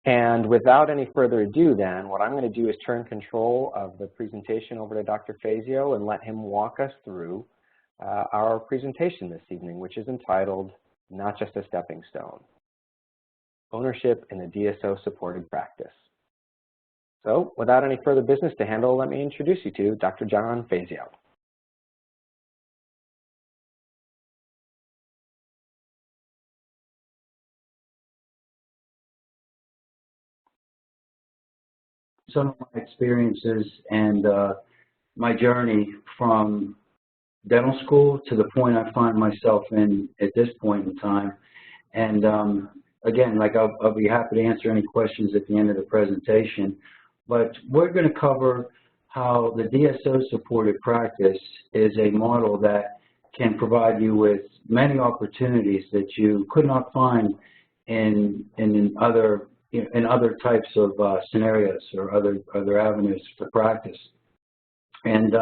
And without any further ado then, what I'm going to do is turn control of the presentation over to Dr. Fazio and let him walk us through our presentation this evening, which is entitled, Not Just a Stepping Stone, Ownership in the DSO-Supported Practice. So without any further business to handle, let me introduce you to Dr. John Fazio. Some of my experiences and my journey from dental school to the point I find myself in at this point in time. And again, like I'll be happy to answer any questions at the end of the presentation. But we're going to cover how the DSO-supported practice is a model that can provide you with many opportunities that you could not find in other types of scenarios or other avenues for practice. And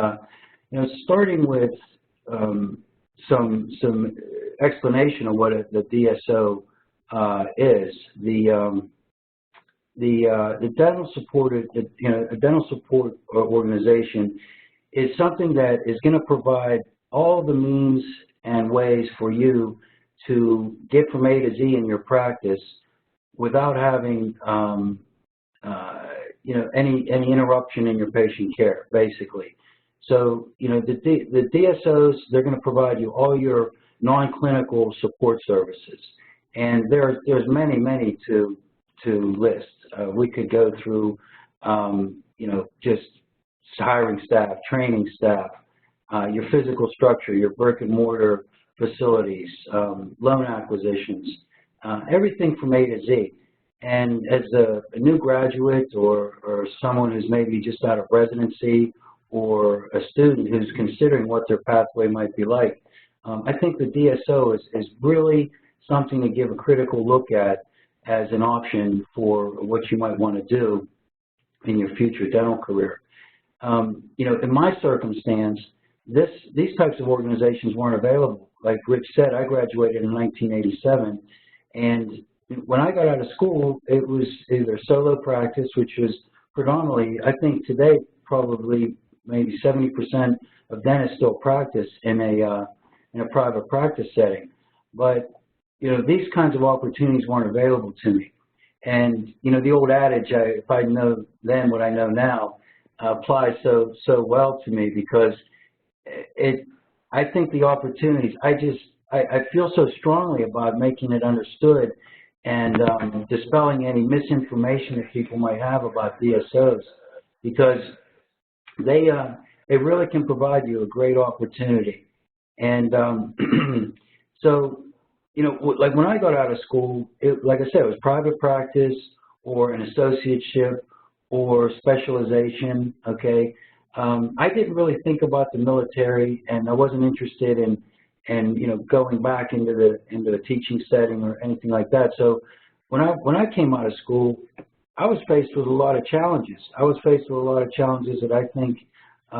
starting with some explanation of what the DSO is. The dental supported, a dental support organization is something that is going to provide all the means and ways for you to get from A to Z in your practice without having any interruption in your patient care, basically. So the DSOs, they're going to provide you all your non-clinical support services, and there's many to list. We could go through just hiring staff, training staff, your physical structure, your brick and mortar facilities, loan acquisitions, everything from A to Z. And as a new graduate or someone who's maybe just out of residency or a student who's considering what their pathway might be like, I think the DSO is really something to give a critical look at as an option for what you might want to do in your future dental career. In my circumstance, these types of organizations weren't available. Like Rich said, I graduated in 1987, and when I got out of school, it was either solo practice, which was predominantly, I think today, probably maybe 70% of dentists still practice in a private practice setting. But these kinds of opportunities weren't available to me. And the old adage, if I know then what I know now, applies so well to me, because I think the opportunities, I feel so strongly about making it understood and dispelling any misinformation that people might have about DSOs, because they really can provide you a great opportunity. And so, like when I got out of school, like I said, it was private practice or an associateship or specialization, okay? I didn't really think about the military, and I wasn't interested in going back into the teaching setting or anything like that. So when I came out of school, I was faced with a lot of challenges. I was faced with a lot of challenges that I think a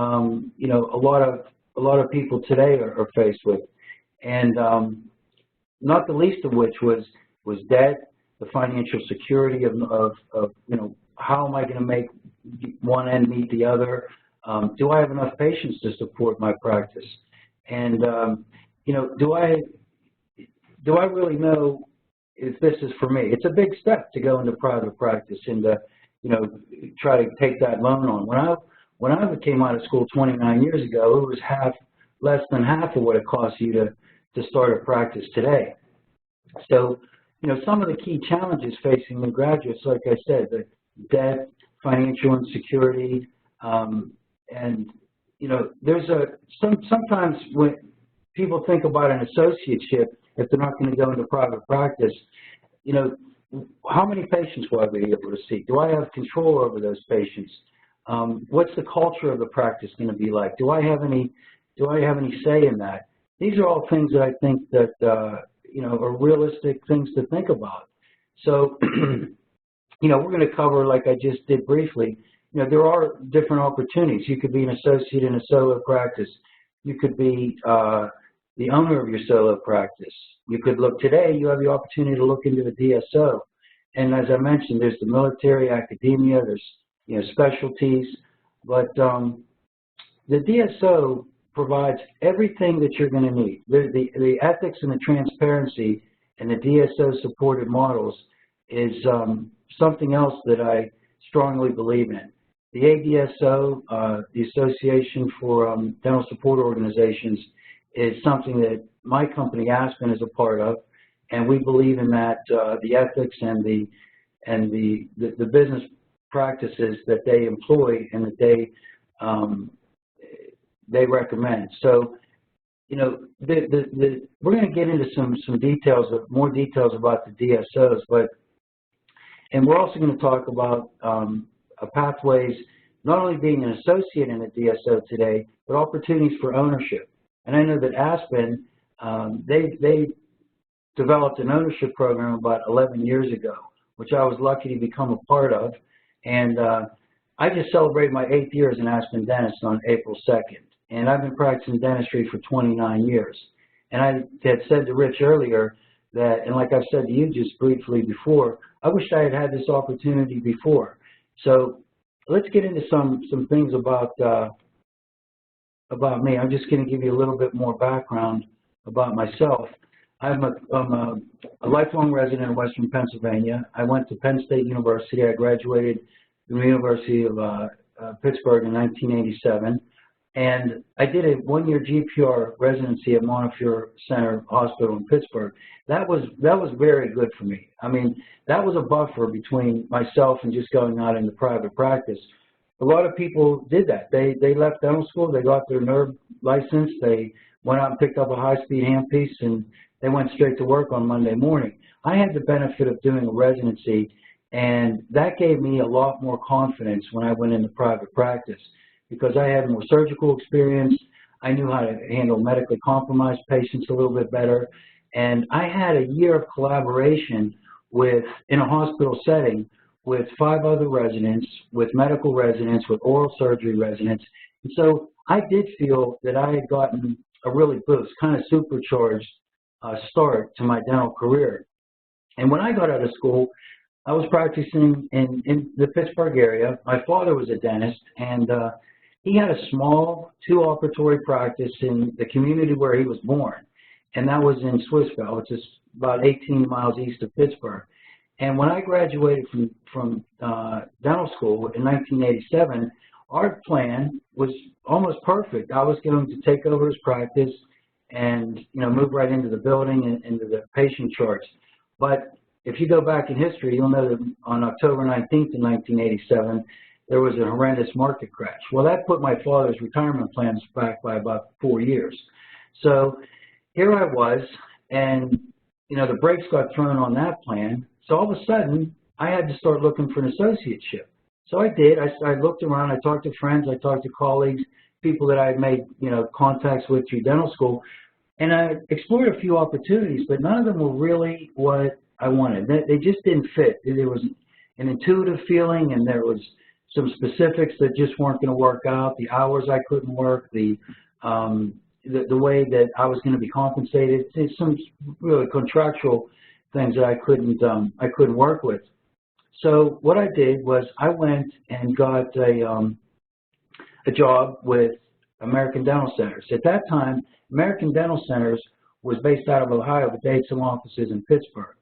lot of people today are faced with, and not the least of which was debt, the financial security of how am I going to make one end meet the other? Do I have enough patients to support my practice? And do I really know if this is for me? It's a big step to go into private practice and to try to take that loan on. When I came out of school 29 years ago, it was less than half of what it costs you to start a practice today. So, some of the key challenges facing new graduates, like I said, the debt, financial insecurity, and there's sometimes when people think about an associateship, if they're not going to go into private practice, how many patients will I be able to see? Do I have control over those patients? What's the culture of the practice going to be like? Do I have any say in that? These are all things that I think that are realistic things to think about. So, we're going to cover, like I just did briefly, there are different opportunities. You could be an associate in a solo practice. You could be the owner of your solo practice. You could look today, you have the opportunity to look into the DSO. and as I mentioned, there's the military, academia, there's specialties, but the DSO provides everything that you're going to need. The ethics and the transparency and the DSO-supported models is something else that I strongly believe in. The ADSO, the Association for Dental Support Organizations, is something that my company, Aspen, is a part of, and we believe in that, the ethics and the business practices that they employ and that they recommend. So, we're going to get into some details, more details about the DSOs, and we're also going to talk about pathways, not only being an associate in a DSO today, but opportunities for ownership. And I know that Aspen, they developed an ownership program about 11 years ago, which I was lucky to become a part of. And I just celebrated my 8th year as an Aspen dentist on April 2nd. And I've been practicing dentistry for 29 years. And I had said to Rich earlier that, and like I've said to you just briefly before, I wish I had had this opportunity before. So let's get into some things about me. I'm just going to give you a little bit more background about myself. I'm a lifelong resident of Western Pennsylvania. I went to Penn State University. I graduated from the University of Pittsburgh in 1987. And I did a 1-year GPR residency at Montefiore Center Hospital in Pittsburgh. That was very good for me. I mean, that was a buffer between myself and just going out into private practice. A lot of people did that. They left dental school, they got their NERB license, they went out and picked up a high-speed handpiece, and they went straight to work on Monday morning. I had the benefit of doing a residency, and that gave me a lot more confidence when I went into private practice, because I had more surgical experience. I knew how to handle medically compromised patients a little bit better. And I had a year of collaboration in a hospital setting with 5 other residents, with medical residents, with oral surgery residents. And so I did feel that I had gotten a really boost, kind of supercharged start to my dental career. And when I got out of school, I was practicing in the Pittsburgh area. My father was a dentist, and he had a small 2-operatory practice in the community where he was born, and that was in Swissvale, which is about 18 miles east of Pittsburgh. And when I graduated from dental school in 1987, our plan was almost perfect. I was going to take over his practice and move right into the building and into the patient charts. But if you go back in history, you'll know that on October 19th of 1987, there was a horrendous market crash. Well, that put my father's retirement plans back by about 4 years. So here I was, and the brakes got thrown on that plan. So all of a sudden, I had to start looking for an associateship. So I did. I looked around. I talked to friends. I talked to colleagues, people that I had made contacts with through dental school, and I explored a few opportunities, but none of them were really what I wanted. They just didn't fit. There was an intuitive feeling, and there was some specifics that just weren't going to work out. The hours I couldn't work, the way that I was going to be compensated, some really contractual things that I couldn't work with. So what I did was I went and got a job with American Dental Centers. At that time, American Dental Centers was based out of Ohio, but they had some offices in Pittsburgh.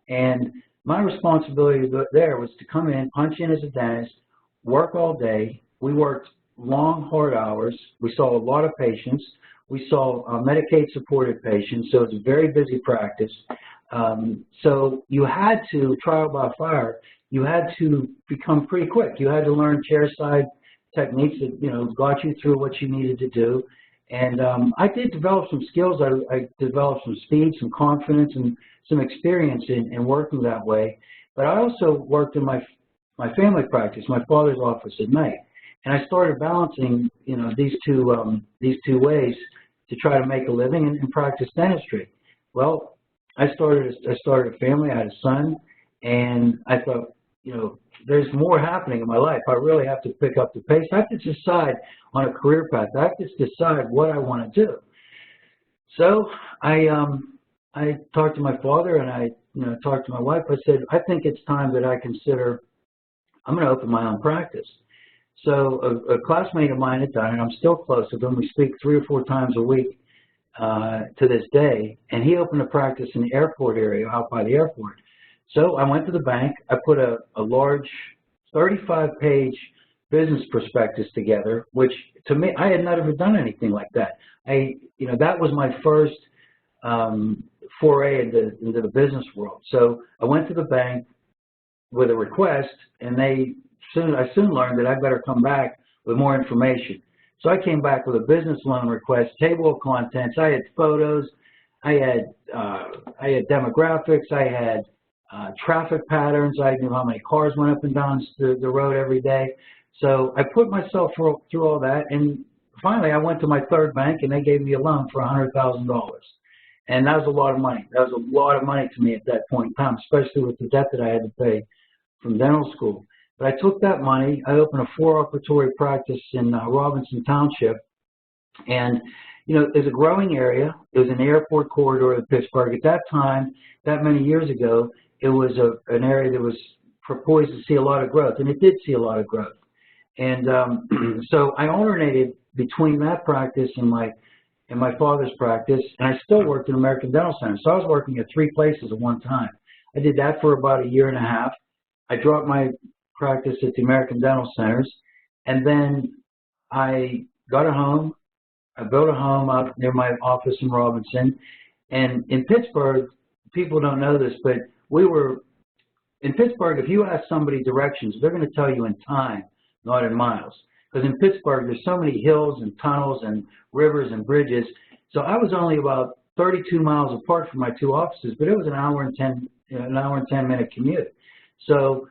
And my responsibility there was to come in, punch in as a dentist, work all day. We worked long, hard hours. We saw a lot of patients. We saw Medicaid-supported patients, so it was a very busy practice. So you had to, trial by fire, you had to become pretty quick. You had to learn chairside techniques that, got you through what you needed to do. And I did develop some skills. I developed some speed, some confidence, and some experience in working that way. But I also worked in my family practice, my father's office at night. And I started balancing, these two ways to try to make a living and practice dentistry. Well, I started a family. I had a son, and I thought, there's more happening in my life. I really have to pick up the pace. I have to decide on a career path. I have to decide what I want to do. So I talked to my father, and I talked to my wife. I said, I think it's time that I'm going to open my own practice. So a classmate of mine had done it. I'm still close with him. We speak 3 or 4 times a week to this day. And he opened a practice in the airport area, out by the airport. So I went to the bank. I put a large 35-page business prospectus together, which to me, I had never done anything like that. That was my first foray into the business world. So I went to the bank with a request, and I soon learned that I better come back with more information. So I came back with a business loan request, table of contents. I had photos, I had demographics, I had traffic patterns. I knew how many cars went up and down the road every day. So I put myself through all that, and finally I went to my third bank, and they gave me a loan for $100,000. And that was a lot of money. That was a lot of money to me at that point in time, especially with the debt that I had to pay from dental school. But I took that money. I opened a 4-operatory practice in Robinson Township. And, there's a growing area. It was an airport corridor of Pittsburgh. At that time, that many years ago, it was an area that was poised to see a lot of growth. And it did see a lot of growth. And so I alternated between that practice and my father's practice, and I still worked in American Dental Center. So I was working at 3 places at one time. I did that for about a year and a half. I dropped my practice at the American Dental Centers, and then I got a home. I built a home out near my office in Robinson. And in Pittsburgh, people don't know this, but in Pittsburgh, if you ask somebody directions, they're going to tell you in time, not in miles. Because in Pittsburgh, there's so many hills and tunnels and rivers and bridges. So I was only about 32 miles apart from my 2 offices, but it was an hour and 10-minute commute. So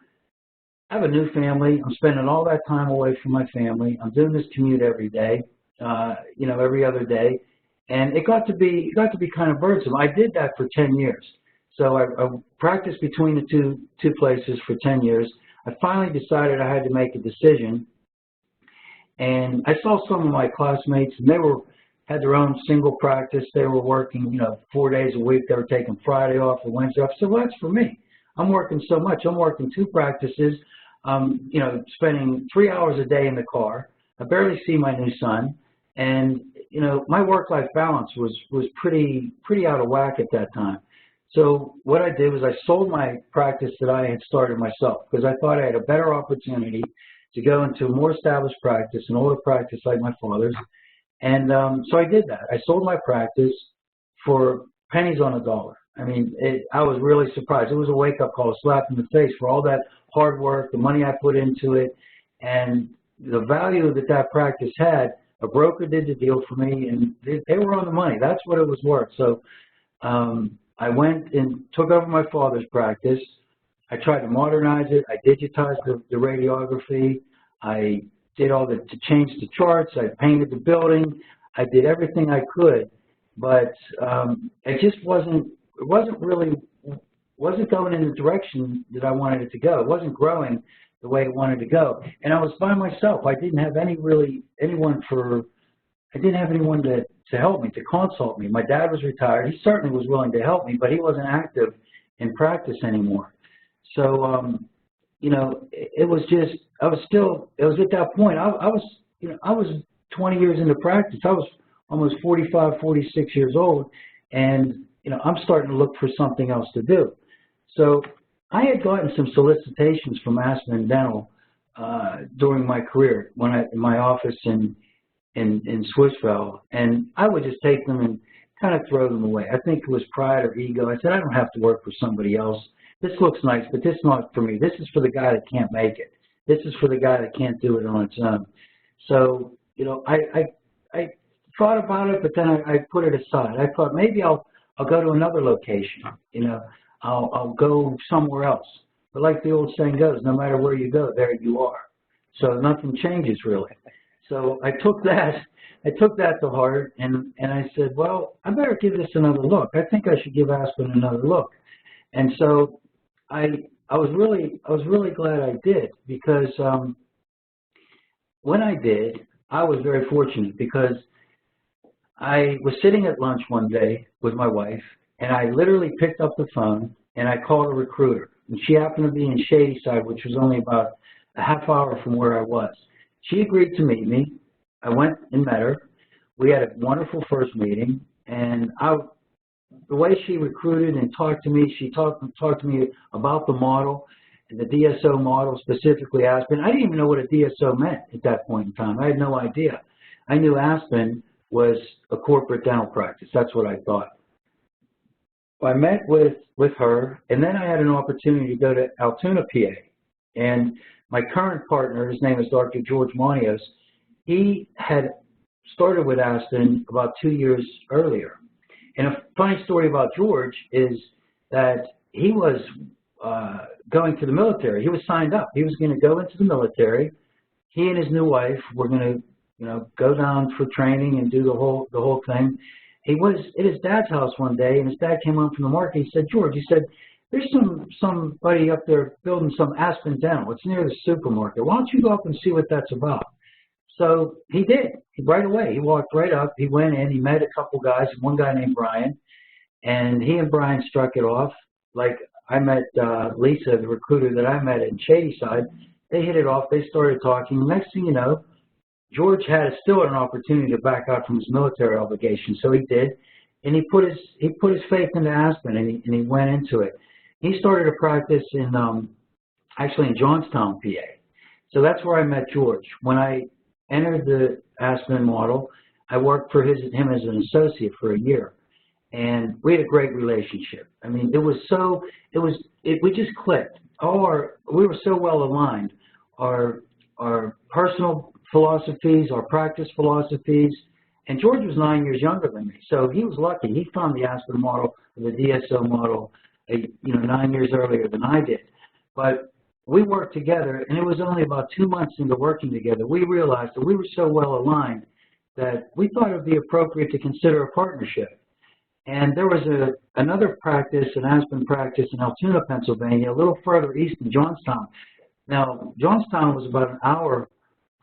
I have a new family. I'm spending all that time away from my family. I'm doing this commute every day, every other day, and it got to be kind of burdensome. I did that for 10 years. So I practiced between the two places for 10 years. I finally decided I had to make a decision. And I saw some of my classmates, and they had their own single practice. They were working, 4 days a week. They were taking Friday off or Wednesday off. So that's for me. I'm working so much. I'm working 2 practices, spending 3 hours a day in the car. I barely see my new son. And, my work-life balance was pretty out of whack at that time. So what I did was I sold my practice that I had started myself because I thought I had a better opportunity to go into a more established practice, an older practice like my father's. And so I did that. I sold my practice for pennies on a dollar. I mean, I was really surprised. It was a wake-up call, a slap in the face for all that hard work, the money I put into it, and the value that practice had. A broker did the deal for me, and they were on the money. That's what it was worth. So I went and took over my father's practice. I tried to modernize it. I digitized the radiography. I did to change the charts. I painted the building. I did everything I could, but it just wasn't going in the direction that I wanted it to go. It wasn't growing the way it wanted to go. And I was by myself. I didn't have anyone to help me, to consult me. My dad was retired. He certainly was willing to help me, but he wasn't active in practice anymore. So, it was at that point, I was 20 years into practice. I was almost 45, 46 years old, and, I'm starting to look for something else to do. So I had gotten some solicitations from Acumen Dental during my career in my office in Swissvale, and I would just take them and kind of throw them away. I think it was pride or ego. I said, I don't have to work for somebody else. This looks nice, but this is not for me. This is for the guy that can't make it. This is for the guy that can't do it on its own. So, I thought about it, but then I put it aside. I thought maybe I'll go to another location. I'll go somewhere else. But like the old saying goes, no matter where you go, there you are. So nothing changes really. So I took that to heart, and I said, well, I better give this another look. I think I should give Aspen another look. And so I was really glad I did, because when I did, I was very fortunate, because I was sitting at lunch one day with my wife, and I literally picked up the phone and I called a recruiter. And she happened to be in Shadyside, which was only about a half hour from where I was. She agreed to meet me. I went and met her. We had a wonderful first meeting, and the way she recruited and talked to me, she talked to me about the model, and the DSO model, specifically Aspen. I didn't even know what a DSO meant at that point in time. I had no idea. I knew Aspen was a corporate dental practice. That's what I thought. I met with her, and then I had an opportunity to go to Altoona, PA. And my current partner, his name is Dr. George Monios, he had started with Aspen about 2 years earlier. And a funny story about George is that he was going to the military. He was signed up. He was going to go into the military. He and his new wife were going to, go down for training and do the whole thing. He was at his dad's house one day, and his dad came home from the market. He said, George, he said, there's somebody up there building some Aspen Dental. It's near the supermarket. Why don't you go up and see what that's about? So he did. Right away, he walked right up. He went in. He met a couple guys, one guy named Brian, and he and Brian struck it off. Like I met Lisa, the recruiter that I met in Shadyside. They hit it off. They started talking. The next thing you know, George still had an opportunity to back out from his military obligation, so he did, and he put his faith into Aspen, and he went into it. He started a practice actually in Johnstown, PA. So that's where I met George. When I entered the Aspen model, I worked for him as an associate for a year, and we had a great relationship. I mean, we just clicked. We were so well aligned. Our personal philosophies, our practice philosophies, and George was 9 years younger than me, so he was lucky. He found the Aspen model, the DSO model, 9 years earlier than I did. But we worked together, and it was only about 2 months into working together, we realized that we were so well aligned that we thought it would be appropriate to consider a partnership. And there was another practice, an Aspen practice in Altoona, Pennsylvania, a little further east in Johnstown. Now, Johnstown was about an hour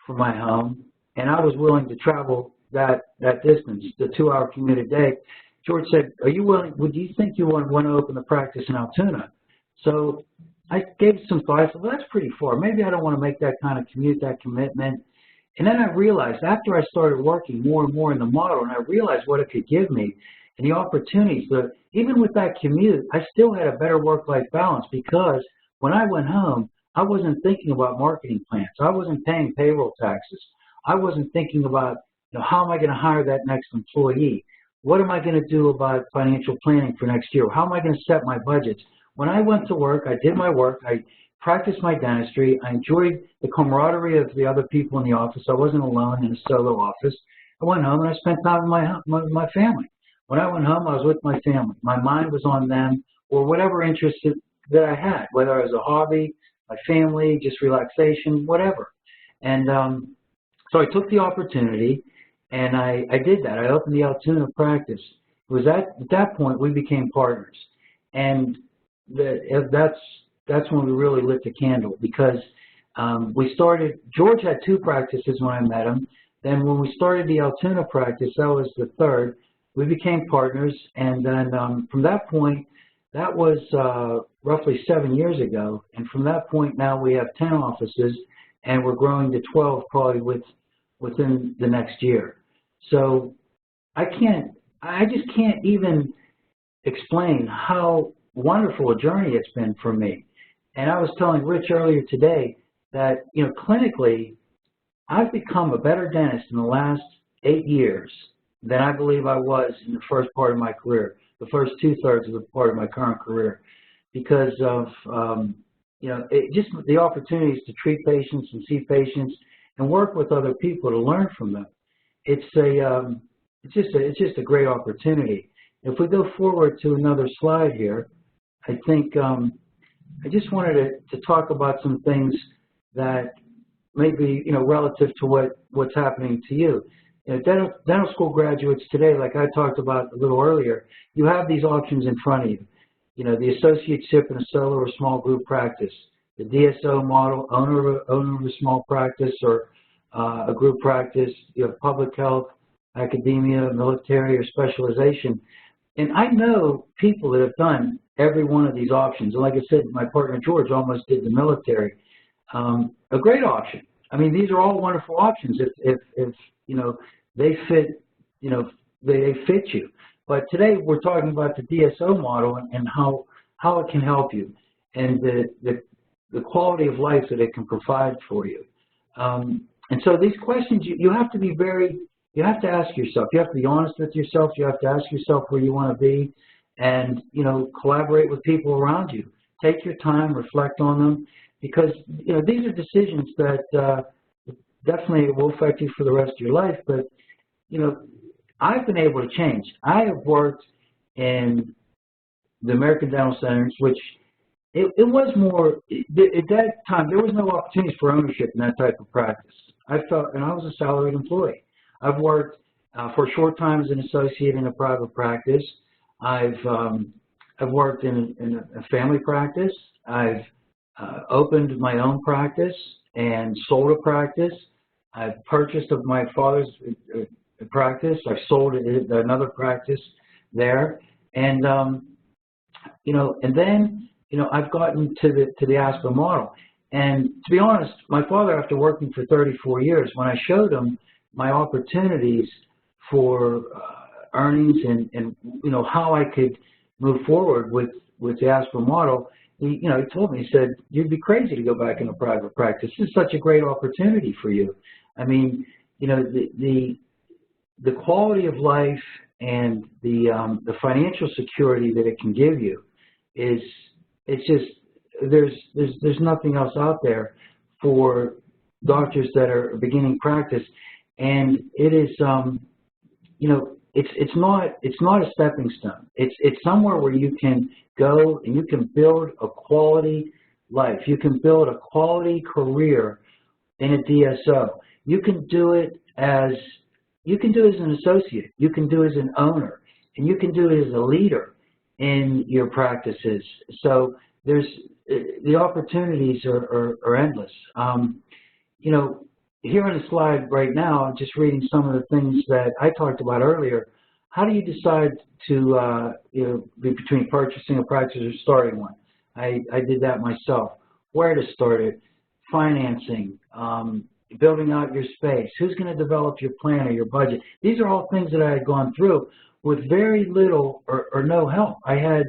from my home, and I was willing to travel that distance, the 2-hour commute a day. George said, are you willing, do you think you want to open the practice in Altoona? So I gave some thought. I said, well, that's pretty far. Maybe I don't want to make that kind of commute, that commitment. And then I realized, after I started working more and more in the model, and I realized what it could give me, and the opportunities, even with that commute, I still had a better work-life balance, because when I went home, I wasn't thinking about marketing plans. I wasn't paying payroll taxes. I wasn't thinking about, how am I going to hire that next employee? What am I going to do about financial planning for next year? How am I going to set my budgets? When I went to work, I did my work. I practiced my dentistry. I enjoyed the camaraderie of the other people in the office. I wasn't alone in a solo office. I went home and I spent time with my family. When I went home, I was with my family. My mind was on them, or whatever interests that I had, whether it was a hobby, my family, just relaxation, whatever. And so I took the opportunity, and I did that. I opened the Altoona practice. It was at that point we became partners, and that's when we really lit the candle, because we started. George had 2 practices when I met him. Then when we started the Altoona practice, that was the 3rd. We became partners, and then from that point, that was roughly 7 years ago. And from that point, now we have 10 offices, and we're growing to 12 probably within the next year. So I just can't even explain how wonderful a journey it's been for me. And I was telling Rich earlier today that, clinically, I've become a better dentist in the last 8 years than I believe I was in the first part of my career, the first 2/3 of the part of my current career, because of, just the opportunities to treat patients and see patients and work with other people to learn from them. It's just a great opportunity. If we go forward to another slide here, I think I just wanted to talk about some things that may be, relative to what's happening to you. Dental school graduates today, like I talked about a little earlier, you have these options in front of you. The associateship in a solo or small group practice, the DSO model, owner of a small practice or a group practice, public health, academia, military, or specialization. And I know people that have done every one of these options. And like I said, my partner George almost did the military. A great option. I mean, these are all wonderful options if you know, they fit, you know, they fit you. But today we're talking about the DSO model and how it can help you, and the quality of life that it can provide for you. And so these questions, you have to be you have to ask yourself. You have to be honest with yourself. You have to ask yourself where you want to be, and, you know, collaborate with people around you. Take your time, reflect on them, because, you know, these are decisions that definitely will affect you for the rest of your life. But, you know, I've been able to change. I have worked in the American Dental Centers, which it was more, at that time, there was no opportunities for ownership in that type of practice. I felt, and I was a salaried employee. I've worked for a short time as an associate in a private practice. I've worked in a family practice. I've opened my own practice and sold a practice. I've purchased of my father's practice. I've sold another practice there, and you know, and then, you know, I've gotten to the Aspen model. And to be honest, my father, after working for 34 years, when I showed him my opportunities for earnings and you know, how I could move forward with the Aspen model, he told me, he said, you'd be crazy to go back into private practice. This is such a great opportunity for you. I mean, you know, the quality of life and the financial security that it can give you it's just, there's nothing else out there for doctors that are beginning practice. And it is, you know, it's not a stepping stone. It's somewhere where you can go and you can build a quality life. You can build a quality career in a DSO. You can do it as an associate. You can do it as an owner, and you can do it as a leader in your practices. So the opportunities are endless. You know, here on the slide right now, I'm just reading some of the things that I talked about earlier. How do you decide to you know, be between purchasing a practice or starting one? I did that myself. Where to start it, financing, building out your space, who's going to develop your plan or your budget. These are all things that I had gone through with very little or no help. I had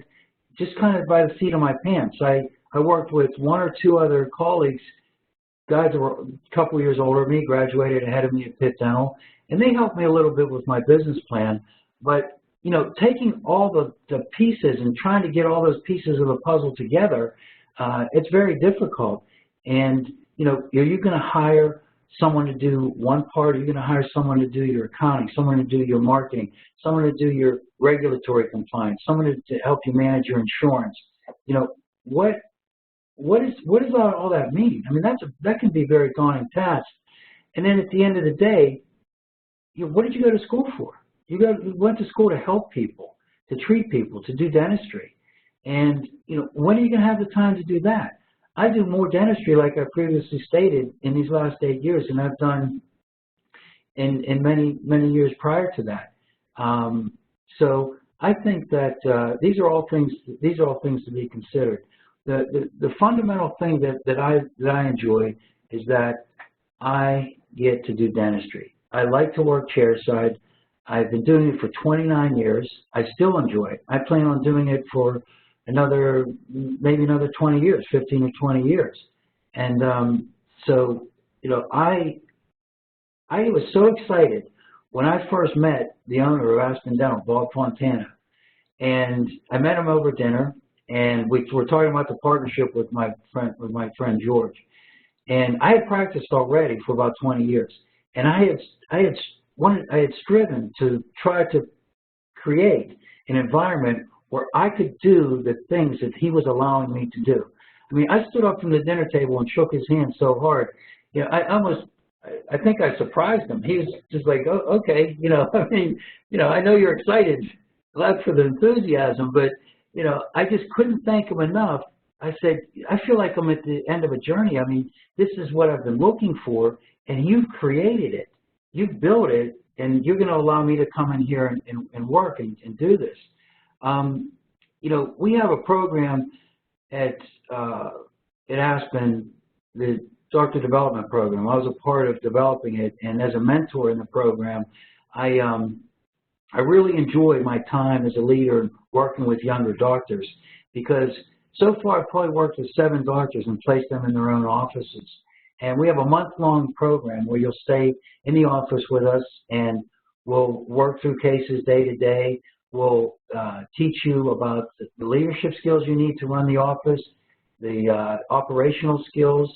just kind of by the seat of my pants. I worked with one or two other colleagues, guys that were a couple years older than me, graduated ahead of me at Pitt Dental, and they helped me a little bit with my business plan. But, you know, taking all the pieces and trying to get all those pieces of the puzzle together, it's very difficult. And, you know, are you going to hire someone to do one part? Are you going to hire someone to do your accounting, someone to do your marketing, someone to do your regulatory compliance, someone to help you manage your insurance? You know, what does all that mean? I mean, that can be a very daunting task. And then at the end of the day, you know, what did you go to school for? You went to school to help people, to treat people, to do dentistry. And, you know, when are you going to have the time to do that? I do more dentistry, like I previously stated, in these last 8 years than I've done in many years prior to that. So I think that these are all things to be considered. The fundamental thing that I enjoy is that I get to do dentistry. I like to work chairside. I've been doing it for 29 years. I still enjoy it. I plan on doing it for maybe another 20 years, 15 or 20 years. And so, you know, I was so excited when I first met the owner of Aspen Dental, Bob Fontana. And I met him over dinner, and we were talking about the partnership with my friend George. And I had practiced already for about 20 years, and I had striven to try to create an environment where I could do the things that he was allowing me to do. I mean, I stood up from the dinner table and shook his hand so hard. You know, I think I surprised him. He was just like, oh, okay, you know, I mean, you know, I know you're excited, glad for the enthusiasm, but, you know, I just couldn't thank him enough. I said, I feel like I'm at the end of a journey. I mean, this is what I've been looking for, and you've created it. You've built it, and you're going to allow me to come in here and work and do this. You know, we have a program at Aspen, the Doctor Development Program. I was a part of developing it, and as a mentor in the program, I really enjoy my time as a leader working with younger doctors, because so far I've probably worked with 7 doctors and placed them in their own offices. And we have a month-long program where you'll stay in the office with us, and we'll work through cases day to day. We'll teach you about the leadership skills you need to run the office, the operational skills,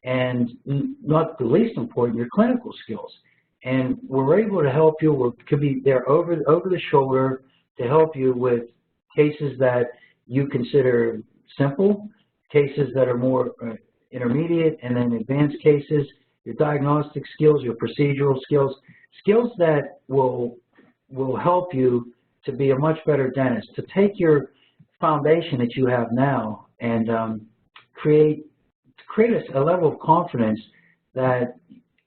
and not the least important, your clinical skills. And we're able to help you. We could be there over the shoulder to help you with cases that you consider simple, cases that are more intermediate, and then advanced cases, your diagnostic skills, your procedural skills, skills that will help you to be a much better dentist, to take your foundation that you have now and create a level of confidence that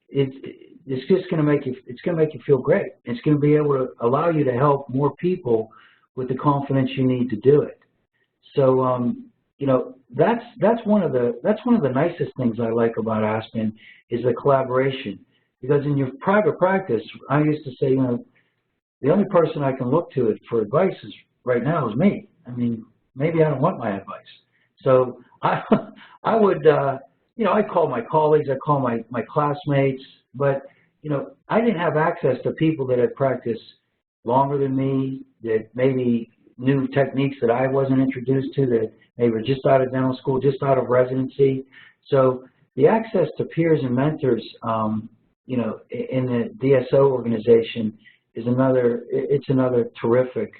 it's just going to make you feel great. It's going to be able to allow you to help more people with the confidence you need to do it. So you know, that's one of the nicest things I like about Aspen is the collaboration. Because in your private practice, I used to say, you know, the only person I can look to for advice right now is me. I mean, maybe I don't want my advice. So I would, you know, I'd call my colleagues, I'd call my classmates, but, you know, I didn't have access to people that had practiced longer than me, that maybe knew techniques that I wasn't introduced to, that maybe were just out of dental school, just out of residency. So the access to peers and mentors, you know, in the DSO organization is another terrific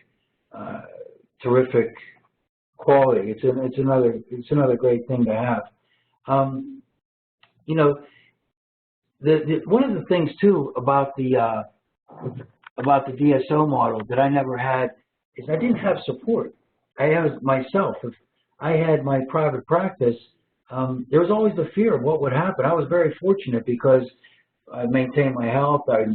quality. It's another great thing to have. You know, one of the things too about the DSO model that I never had is I didn't have support. I had myself. If I had my private practice, there was always the fear of what would happen. I was very fortunate because I maintained my health. I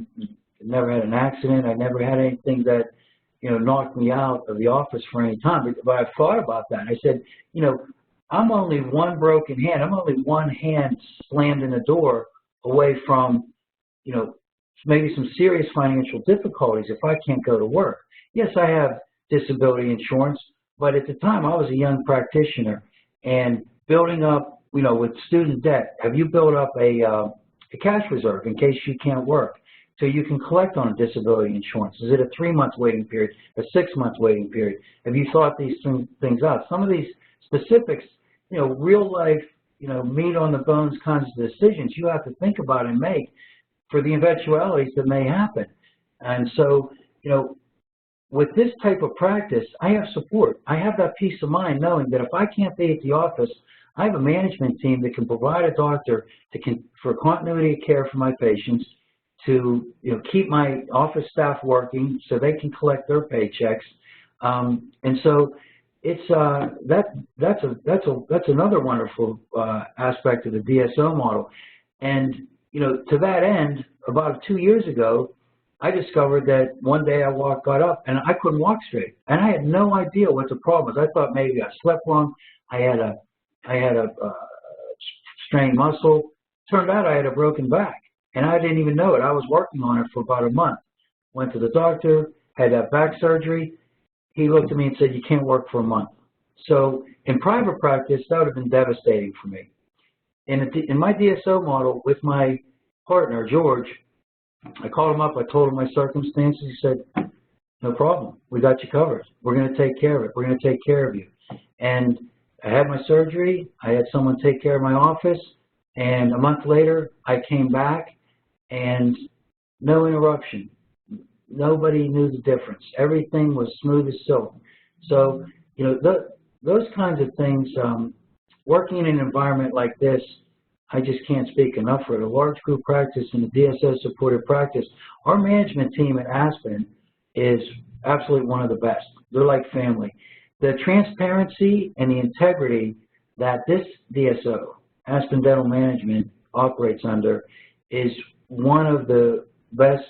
never had an accident. I never had anything that, you know, knocked me out of the office for any time. But I thought about that. I said, you know, I'm only one broken hand. I'm only one hand slammed in the door away from, you know, maybe some serious financial difficulties if I can't go to work. Yes, I have disability insurance, but at the time I was a young practitioner, and building up, you know, with student debt, have you built up a cash reserve in case you can't work so you can collect on disability insurance? Is it a 3-month waiting period, a 6-month waiting period? Have you thought these things out? Some of these specifics, you know, real life, you know, meat on the bones kinds of decisions you have to think about and make for the eventualities that may happen. And so, you know, with this type of practice, I have support. I have that peace of mind knowing that if I can't be at the office, I have a management team that can provide a doctor for continuity of care for my patients, to, you know, keep my office staff working so they can collect their paychecks. And so it's that's another wonderful aspect of the DSO model. And, you know, to that end, about 2 years ago, I discovered that one day I got up and I couldn't walk straight, and I had no idea what the problem was. I thought maybe I slept wrong. I had a strained muscle. Turned out I had a broken back, and I didn't even know it. I was working on it for about a month. Went to the doctor, had that back surgery. He looked at me and said, "You can't work for a month." So in private practice, that would have been devastating for me. In my DSO model with my partner, George, I called him up. I told him my circumstances. He said, "No problem. We got you covered. We're going to take care of it. We're going to take care of you." And I had my surgery. I had someone take care of my office. And a month later, I came back, and no interruption. Nobody knew the difference. Everything was smooth as silk. So, you know, those kinds of things, working in an environment like this, I just can't speak enough for it. A large group practice and a DSO-supported practice. Our management team at Aspen is absolutely one of the best. They're like family. The transparency and the integrity that this DSO, Aspen Dental Management, operates under is one of the best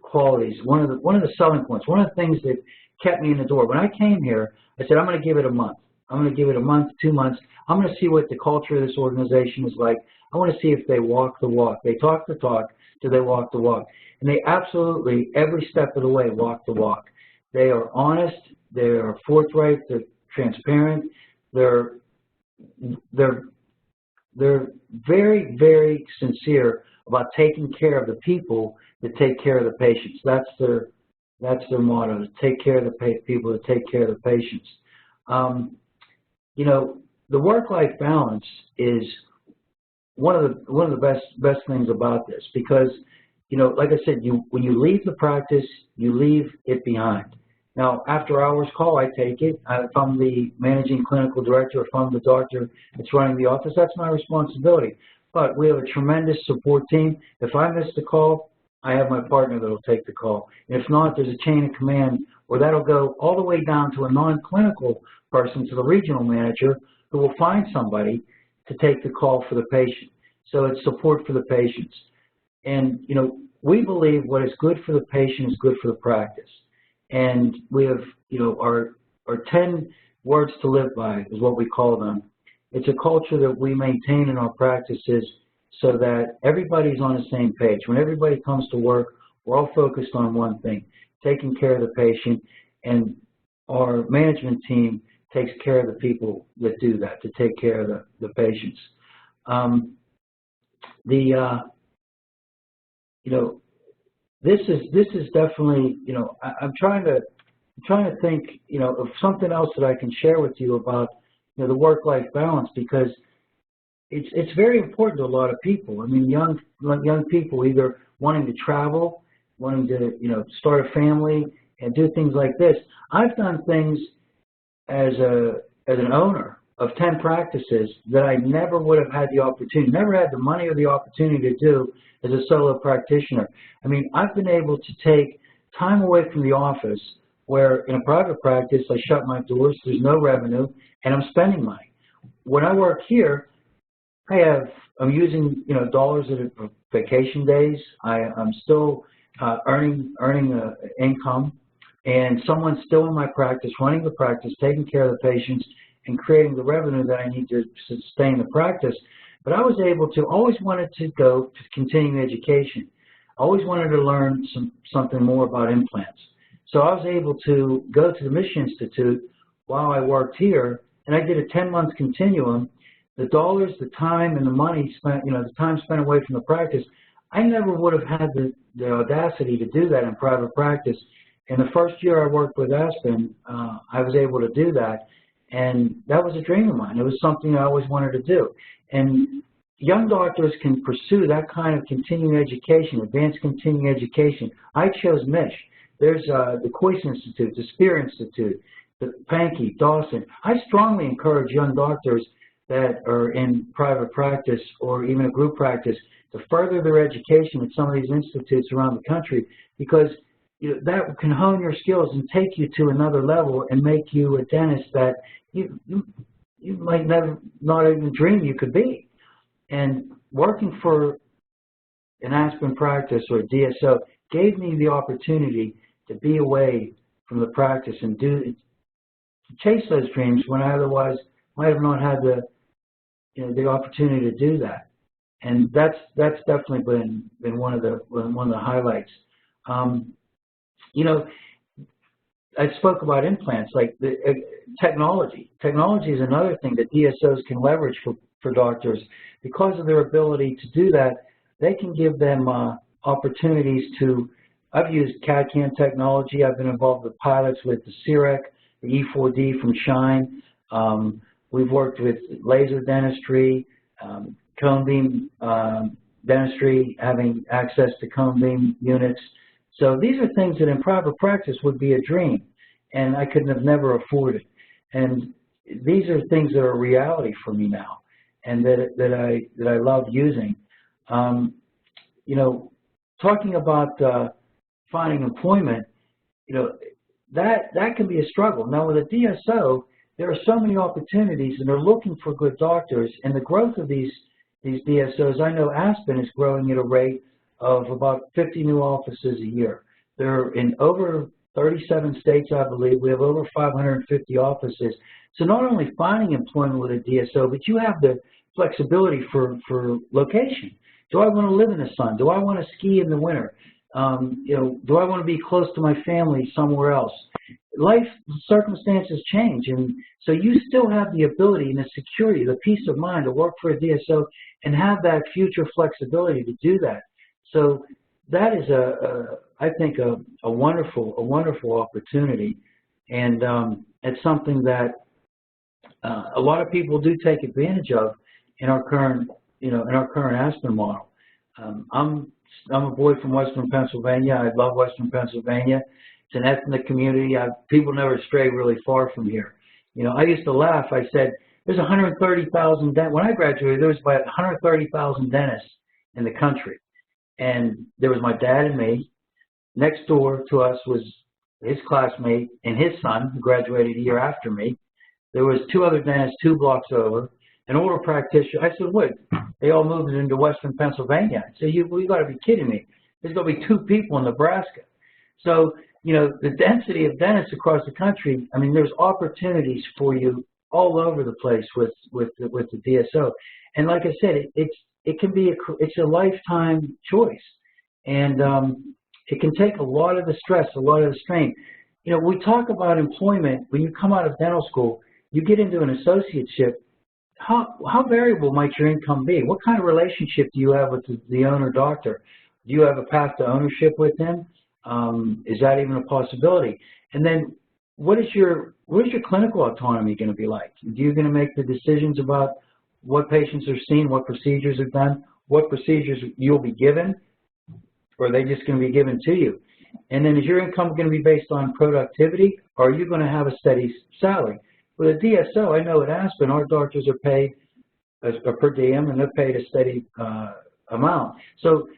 qualities, one of the selling points, one of the things that kept me in the door. When I came here, I said, I'm going to give it a month. I'm going to give it a month, 2 months. I'm going to see what the culture of this organization is like. I want to see if they walk the walk. They talk the talk. Do they walk the walk? And they absolutely, every step of the way, walk the walk. They are honest. They are forthright. They're transparent. They're very, very sincere about taking care of the people that take care of the patients. That's their motto: to take care of the people, that take care of the patients. You know, the work-life balance is one of the best things about this, because, you know, like I said, when you leave the practice, you leave it behind. Now, after hours call, I take it. If I'm the managing clinical director, if I'm the doctor that's running the office, that's my responsibility. But we have a tremendous support team. If I miss the call, I have my partner that will take the call. And if not, there's a chain of command where that'll go all the way down to a non-clinical person, to the regional manager, who will find somebody to take the call for the patient. So it's support for the patients. And, you know, we believe what is good for the patient is good for the practice. And we have, you know, our 10 words to live by is what we call them. It's a culture that we maintain in our practices so that everybody's on the same page. When everybody comes to work, we're all focused on one thing: taking care of the patient, and our management team takes care of the people that do that, to take care of the patients. You know, this is definitely, you know, I'm trying to think, you know, of something else that I can share with you about, you know, the work-life balance, because it's very important to a lot of people. I mean, young people either wanting to travel, wanting to, you know, start a family and do things like this. I've done things as an owner of 10 practices that I never would have had the opportunity, never had the money or the opportunity to do as a solo practitioner. I mean, I've been able to take time away from the office, where in a private practice, I shut my doors, there's no revenue, and I'm spending money. When I work here, I'm using, you know, dollars at vacation days. I'm still earning income, and someone's still in my practice, running the practice, taking care of the patients, and creating the revenue that I need to sustain the practice. But I was able to, always wanted to go to continuing education. I always wanted to learn something more about implants. So I was able to go to the Mission Institute while I worked here, and I did a 10-month continuum. The dollars, the time, and the money spent, you know, the time spent away from the practice, I never would have had the audacity to do that in private practice. In the first year I worked with Aspen, I was able to do that, and that was a dream of mine. It was something I always wanted to do. And young doctors can pursue that kind of continuing education, advanced continuing education. I chose MISH. There's the Coyce Institute, the Spear Institute, the Pankey, Dawson. I strongly encourage young doctors that are in private practice or even a group practice to further their education at some of these institutes around the country, because, you know, that can hone your skills and take you to another level and make you a dentist that you might never, not even dream you could be. And working for an Aspen practice or a DSO gave me the opportunity to be away from the practice and chase those dreams when I otherwise might have not had the opportunity to do that. And that's definitely been one of the highlights. You know, I spoke about implants, like the technology. Technology is another thing that DSOs can leverage for doctors. Because of their ability to do that, they can give them opportunities to, I've used CAD/CAM technology. I've been involved with pilots with the CIREC, the E4D from Shine. We've worked with laser dentistry, cone beam dentistry, having access to cone beam units. So these are things that in private practice would be a dream, and I couldn't have never afforded. And these are things that are a reality for me now, and that I love using. You know, talking about finding employment, you know, that can be a struggle. Now with a DSO, there are so many opportunities, and they're looking for good doctors. And the growth of these DSOs, I know Aspen is growing at a rate of about 50 new offices a year. They're in over 37 states, I believe. We have over 550 offices. So not only finding employment with a DSO, but you have the flexibility for location. Do I want to live in the sun? Do I want to ski in the winter? Do I want to be close to my family somewhere else? Life circumstances change, and so you still have the ability and the security, the peace of mind to work for a DSO and have that future flexibility to do that. So that is I think a wonderful opportunity, and it's something that a lot of people do take advantage of in our current Aspen model. I'm a boy from Western Pennsylvania. I love Western Pennsylvania. It's an ethnic community. People never stray really far from here. I used to laugh. I said, there's 130,000 dentists. When I graduated, there was about 130,000 dentists in the country. And there was my dad and me. Next door to us was his classmate and his son, who graduated a year after me. There was 2 other dentists 2 blocks over, an older practitioner. I said, what? They all moved into Western Pennsylvania. I said, you got to be kidding me. There's going to be 2 people in Nebraska. So, the density of dentists across the country, I mean, there's opportunities for you all over the place with the DSO. And like I said, it can be it's a lifetime choice. And it can take a lot of the stress, a lot of the strain. We talk about employment. When you come out of dental school, you get into an associateship. How variable might your income be? What kind of relationship do you have with the owner doctor? Do you have a path to ownership with him? Is that even a possibility? And then what is your clinical autonomy going to be like? Are you going to make the decisions about what patients are seen, what procedures are done, what procedures you'll be given, or are they just going to be given to you? And then is your income going to be based on productivity, or are you going to have a steady salary? With a DSO, I know at Aspen, our doctors are paid a per diem, and they're paid a steady amount. So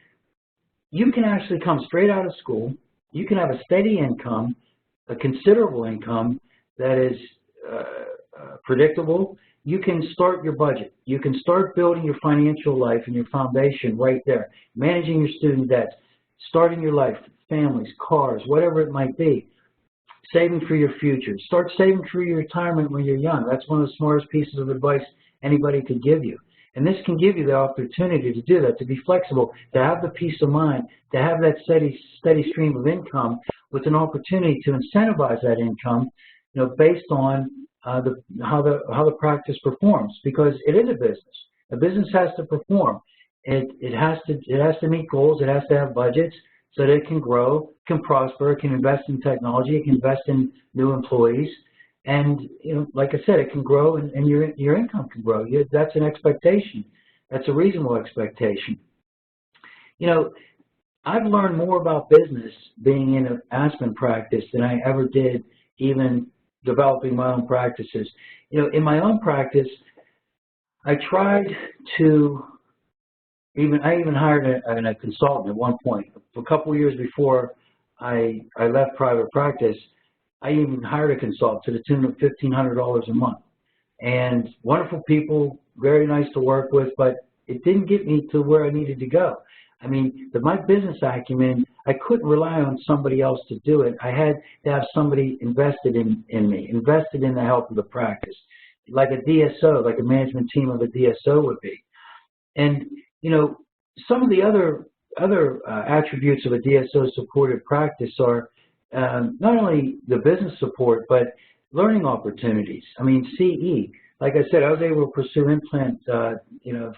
you can actually come straight out of school. You can have a steady income, a considerable income that is predictable. You can start your budget. You can start building your financial life and your foundation right there, managing your student debts, starting your life, families, cars, whatever it might be, saving for your future. Start saving for your retirement when you're young. That's one of the smartest pieces of advice anybody could give you. And this can give you the opportunity to do that, to be flexible, to have the peace of mind, to have that steady stream of income with an opportunity to incentivize that income, based on how the practice performs, because it is a business. A business has to perform. It has to meet goals. It has to have budgets so that it can grow, can prosper, it can invest in technology, it can invest in new employees. And, like I said, it can grow and your income can grow. That's an expectation. That's a reasonable expectation. I've learned more about business being in an Aspen practice than I ever did even developing my own practices. In my own practice, I tried to I even hired a consultant at one point. A couple of years before I left private practice, I even hired a consultant to the tune of $1,500 a month. And wonderful people, very nice to work with, but it didn't get me to where I needed to go. I mean, my business acumen, I couldn't rely on somebody else to do it. I had to have somebody invested in me, invested in the health of the practice, like a DSO, like a management team of a DSO would be. And, some of the other attributes of a DSO-supported practice are not only the business support, but learning opportunities. I mean, CE. Like I said, I was able to pursue implant,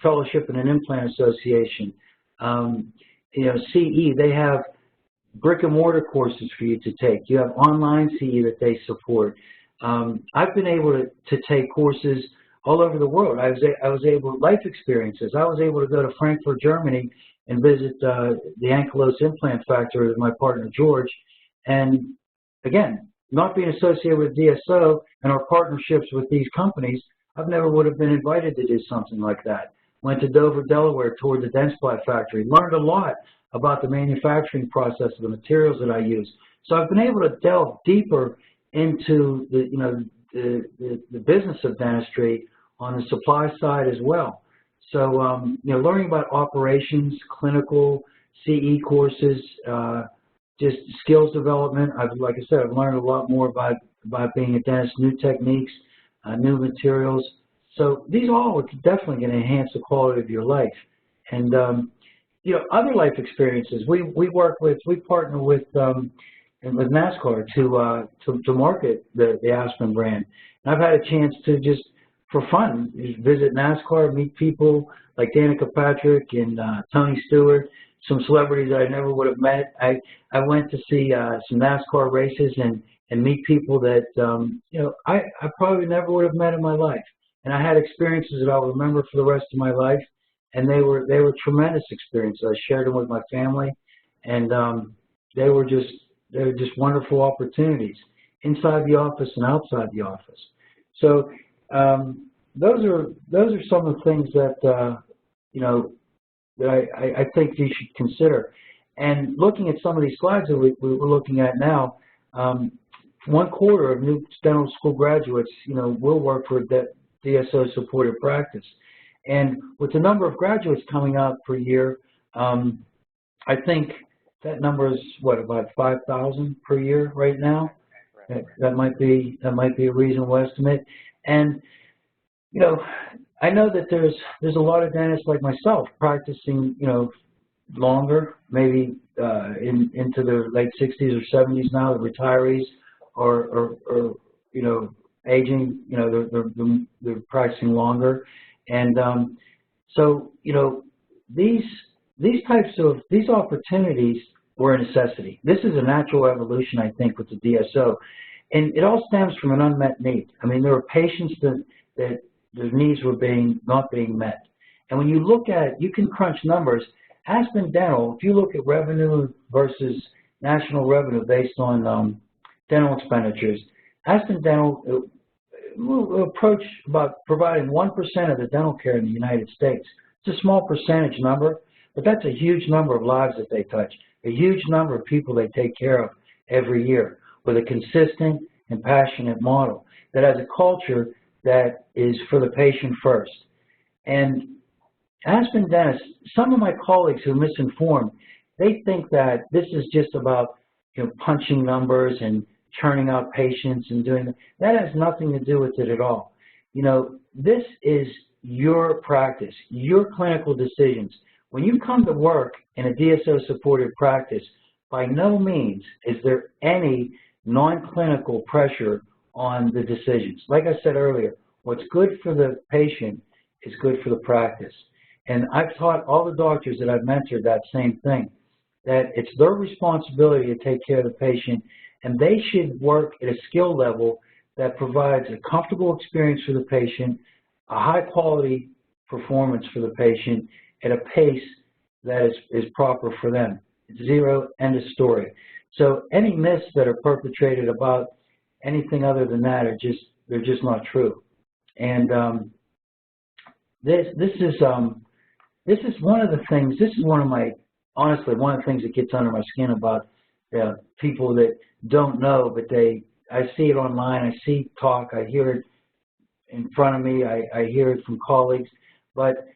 fellowship in an implant association. CE, they have brick and mortar courses for you to take. You have online CE that they support. I've been able to take courses all over the world. I was able, life experiences. I was able to go to Frankfurt, Germany, and visit the Ankylose implant factory with my partner George. And again, not being associated with DSO and our partnerships with these companies, I never would have been invited to do something like that. Went to Dover, Delaware, toured the Dentsply factory, learned a lot about the manufacturing process of the materials that I use. So I've been able to delve deeper into the business of dentistry on the supply side as well. So, learning about operations, clinical, CE courses, just skills development. Like I said, I've learned a lot more about being a dentist, new techniques, new materials. So these all are definitely going to enhance the quality of your life. And you know, other life experiences. We partner with NASCAR to market the Aspen brand. And I've had a chance to just for fun visit NASCAR, meet people like Danica Patrick and Tony Stewart, some celebrities I never would have met. I went to see some NASCAR races and meet people that you know, I probably never would have met in my life. And I had experiences that I'll remember for the rest of my life, and they were tremendous experiences. I shared them with my family, and they were just wonderful opportunities inside the office and outside the office. So those are some of the things that you know, that I think you should consider. And looking at some of these slides that we're looking at now, 1/4 of new dental school graduates, you know, will work for DSO-Supported Practice. And with the number of graduates coming out per year, I think that number is what, about 5,000 per year right now. That might be a reasonable estimate. And you know, I know that there's a lot of dentists like myself practicing, you know, longer, maybe into their late 60s or 70s now, the retirees, or you know, aging, you know, they're practicing longer. And so, you know, these opportunities were a necessity. This is a natural evolution, I think, with the DSO. And it all stems from an unmet need. I mean, there are patients that their needs were not being met. And when you look at, you can crunch numbers. Aspen Dental, if you look at revenue versus national revenue based on dental expenditures, Aspen Dental will approach about providing 1% of the dental care in the United States. It's a small percentage number, but that's a huge number of lives that they touch, a huge number of people they take care of every year with a consistent and passionate model that has a culture that is for the patient first. And Aspen dentists, some of my colleagues who are misinformed, they think that this is just about, you know, punching numbers and churning out patients and doing that. That has nothing to do with it at all. You know, this is your practice, your clinical decisions. When you come to work in a DSO-supported practice, by no means is there any non-clinical pressure on the decisions. Like I said earlier, what's good for the patient is good for the practice. And I've taught all the doctors that I've mentored that same thing, that it's their responsibility to take care of the patient, and they should work at a skill level that provides a comfortable experience for the patient, a high-quality performance for the patient at a pace that is proper for them. It's zero, end of story. So any myths that are perpetrated about anything other than that they're just not true. And this is one of the things. This is honestly one of the things that gets under my skin about people that don't know, but I see it online, I see talk, I hear it in front of me, I hear it from colleagues. But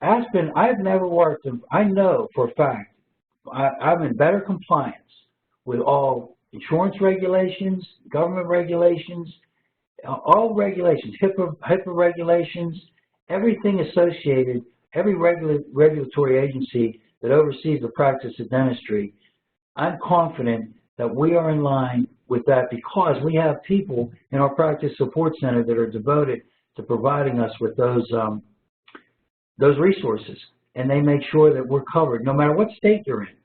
Aspen, I've never worked, I know for a fact, I'm in better compliance with all insurance regulations, government regulations, all regulations, HIPAA regulations, everything associated, every regulatory agency that oversees the practice of dentistry. I'm confident that we are in line with that because we have people in our practice support center that are devoted to providing us with those resources, and they make sure that we're covered no matter what state you're in.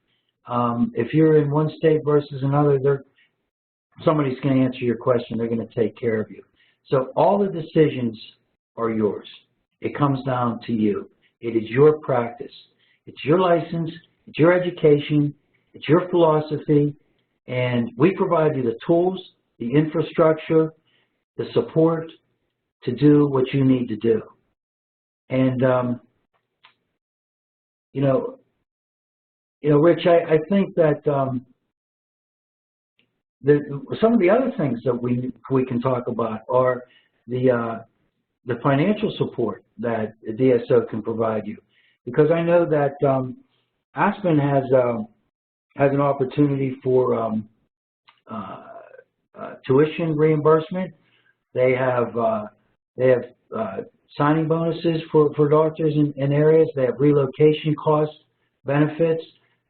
If you're in one state versus another, somebody's going to answer your question. They're going to take care of you. So all the decisions are yours. It comes down to you. It is your practice. It's your license. It's your education. It's your philosophy. And we provide you the tools, the infrastructure, the support to do what you need to do. And, Rich, I think that some of the other things that we can talk about are the financial support that the DSO can provide you, because I know that Aspen has has an opportunity for tuition reimbursement. They have signing bonuses for doctors in areas. They have relocation cost benefits.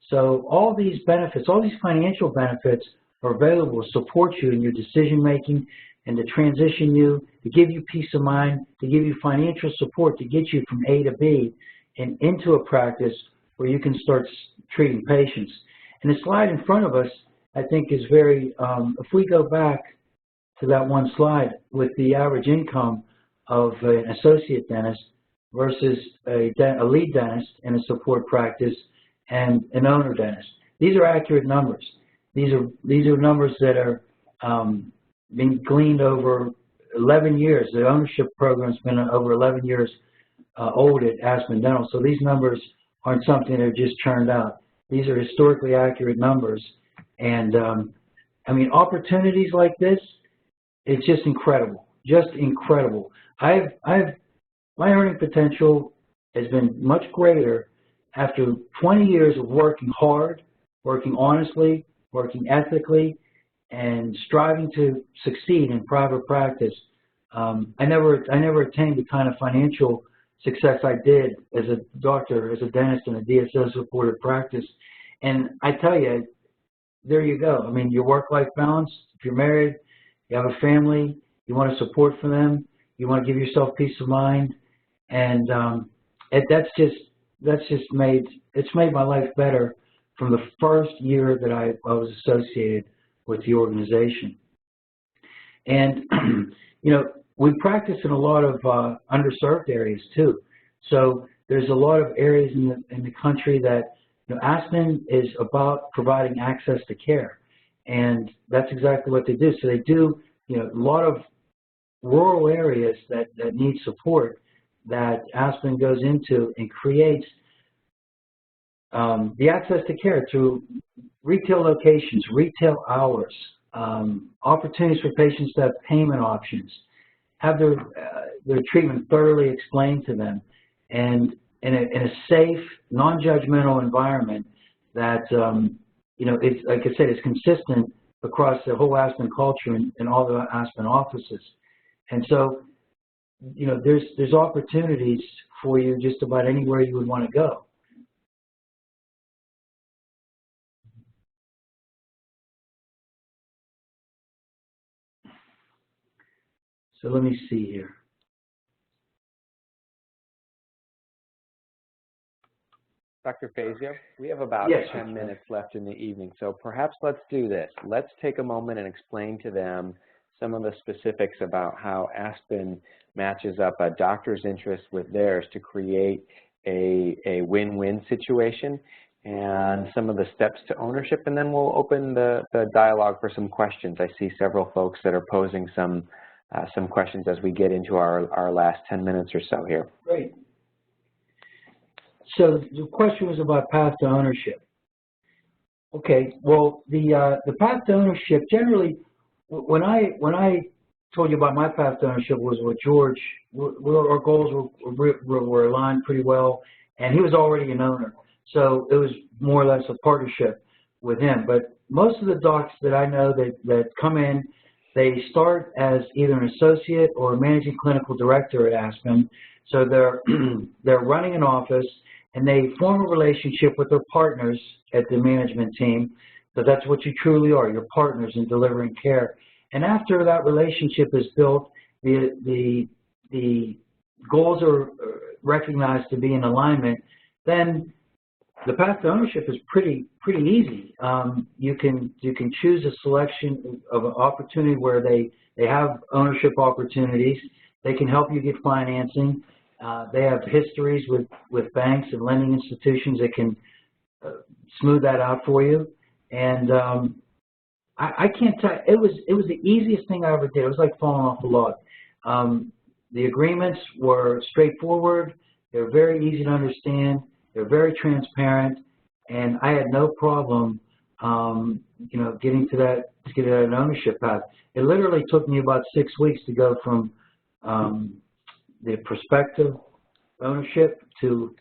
So all these benefits, all these financial benefits are available to support you in your decision making and to transition you, to give you peace of mind, to give you financial support to get you from A to B and into a practice where you can start treating patients. And the slide in front of us, I think, is very, if we go back to that one slide with the average income of an associate dentist versus a lead dentist in a support practice and an owner dentist. These are accurate numbers. These are numbers that are being gleaned over 11 years. The ownership program's been over 11 years old at Aspen Dental. So these numbers aren't something that are just churned out. These are historically accurate numbers. And I mean, opportunities like this, it's just incredible, just incredible. My earning potential has been much greater after 20 years of working hard, working honestly, working ethically, and striving to succeed in private practice. I never attained the kind of financial success I did as a doctor, as a dentist in a DSO-supported practice. And I tell you, there you go. I mean, your work-life balance, if you're married, you have a family, you want to support for them, you want to give yourself peace of mind, and that's just made my life better from the first year that I was associated with the organization. And you know, we practice in a lot of underserved areas too. So there's a lot of areas in the country that, you know, Aspen is about providing access to care, and that's exactly what they do. So they do, you know, a lot of rural areas that need support that Aspen goes into and creates the access to care through retail locations, retail hours, opportunities for patients to have payment options, have their treatment thoroughly explained to them, and in a safe, non-judgmental environment that, you know, it's, like I said, it's consistent across the whole Aspen culture and all the Aspen offices. And so, you know, there's opportunities for you just about anywhere you would want to go. So let me see here. Dr. Fazio, we have about 10 minutes left in the evening, so perhaps let's do this. Let's take a moment and explain to them some of the specifics about how Aspen matches up a doctor's interest with theirs to create a win-win situation, and some of the steps to ownership, and then we'll open the dialogue for some questions. I see several folks that are posing some questions as we get into our last 10 minutes or so here. Great. So the question was about path to ownership. Okay, well, the path to ownership, generally, when I told you about my path to ownership was with George, our goals were aligned pretty well, and he was already an owner. So it was more or less a partnership with him. But most of the docs that I know that come in, they start as either an associate or a managing clinical director at Aspen. So they're running an office, and they form a relationship with their partners at the management team. So that's what you truly are, your partners in delivering care. And after that relationship is built, the goals are recognized to be in alignment, then the path to ownership is pretty easy. You can choose a selection of an opportunity where they have ownership opportunities. They can help you get financing. They have histories with banks and lending institutions that can smooth that out for you. And I can't tell you, it was the easiest thing I ever did. It was like falling off a log. The agreements were straightforward. They're very easy to understand. They're very transparent, and I had no problem, you know, getting to an ownership path. It literally took me about 6 weeks to go from the prospective ownership to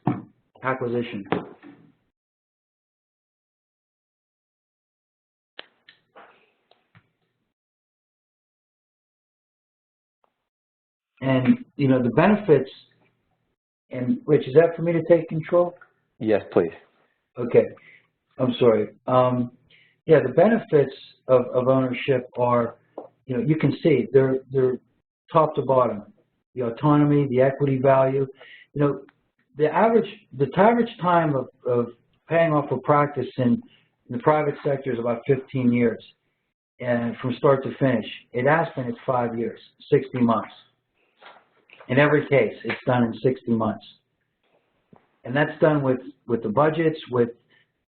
acquisition. And, you know, the benefits, and Rich, is that for me to take control? Yes, please. Okay. I'm sorry. Yeah, the benefits of ownership are, you know, you can see they're top to bottom. The autonomy, the equity value. You know, the average time of paying off a practice in the private sector is about 15 years, and from start to finish. At Aspen, it's 5 years, 60 months. In every case, it's done in 60 months. And that's done with the budgets, with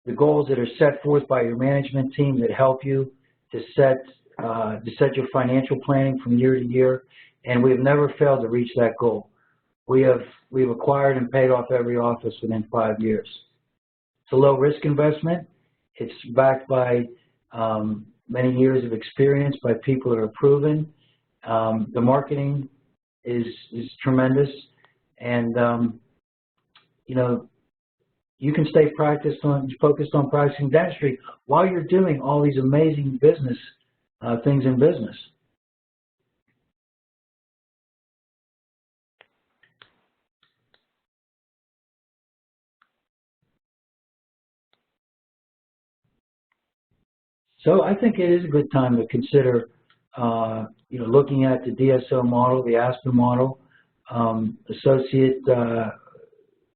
the goals that are set forth by your management team that help you to set your financial planning from year to year. And we've never failed to reach that goal. We've acquired and paid off every office within 5 years. It's a low risk investment. It's backed by many years of experience by people that are proven. The marketing is tremendous, and you know, you can stay focused on practicing dentistry while you're doing all these amazing business things in business. So I think it is a good time to consider, you know, looking at the DSO model, the Aspen model. Associate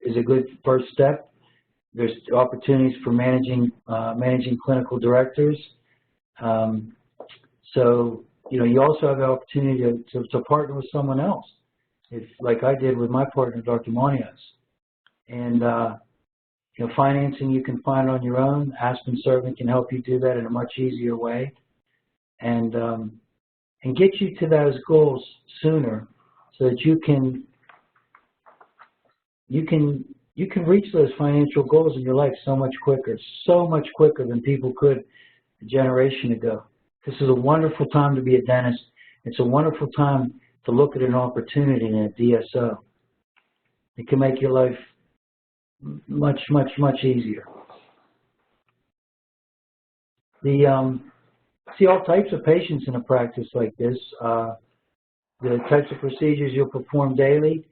is a good first step. There's opportunities for managing clinical directors. So, you know, you also have the opportunity to partner with someone else, like I did with my partner, Dr. Monias. And you know, financing you can find on your own. Aspen Servant can help you do that in a much easier way, and get you to those goals sooner, so that you can reach those financial goals in your life so much quicker than people could a generation ago. This is a wonderful time to be a dentist. It's a wonderful time to look at an opportunity in a DSO. It can make your life much easier. See all types of patients in a practice like this. The types of procedures you'll perform daily,